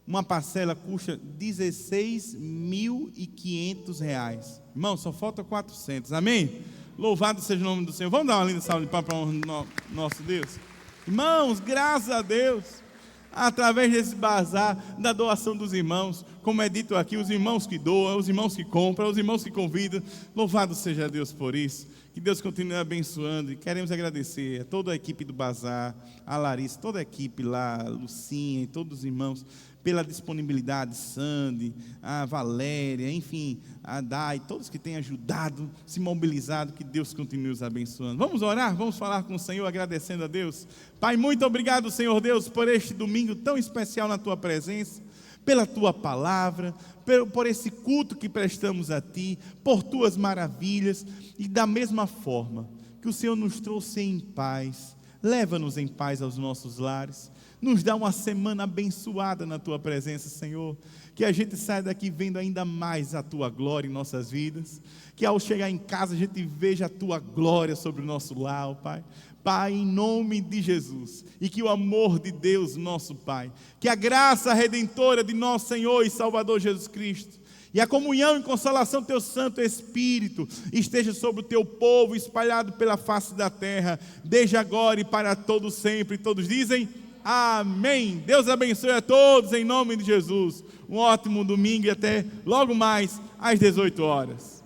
Uma parcela custa R$ 16.500. Irmão, só falta 400, amém? Louvado seja o nome do Senhor. Vamos dar uma linda salva de palmas para o nosso Deus? Irmãos, graças a Deus, através desse bazar, da doação dos irmãos, como é dito aqui, os irmãos que doam, os irmãos que compram, os irmãos que convidam, louvado seja Deus por isso, que Deus continue abençoando, e queremos agradecer a toda a equipe do bazar, a Larissa, toda a equipe lá, a Lucinha e todos os irmãos, pela disponibilidade, Sandy, a Valéria, enfim, a Dai, todos que têm ajudado, se mobilizado, que Deus continue os abençoando. Vamos orar, vamos falar com o Senhor, agradecendo a Deus. Pai, muito obrigado, Senhor Deus, por este domingo tão especial na Tua presença, pela Tua palavra, por esse culto que prestamos a Ti, por Tuas maravilhas, e da mesma forma que o Senhor nos trouxe em paz, leva-nos em paz aos nossos lares, nos dá uma semana abençoada na Tua presença, Senhor, que a gente saia daqui vendo ainda mais a Tua glória em nossas vidas, que ao chegar em casa a gente veja a Tua glória sobre o nosso lar, Pai. Pai, em nome de Jesus, e que o amor de Deus, nosso Pai, que a graça redentora de nosso Senhor e Salvador Jesus Cristo, e a comunhão e consolação do Teu Santo Espírito esteja sobre o Teu povo espalhado pela face da terra, desde agora e para todo sempre. Todos dizem amém. Deus abençoe a todos em nome de Jesus. Um ótimo domingo e até logo mais às 18 horas.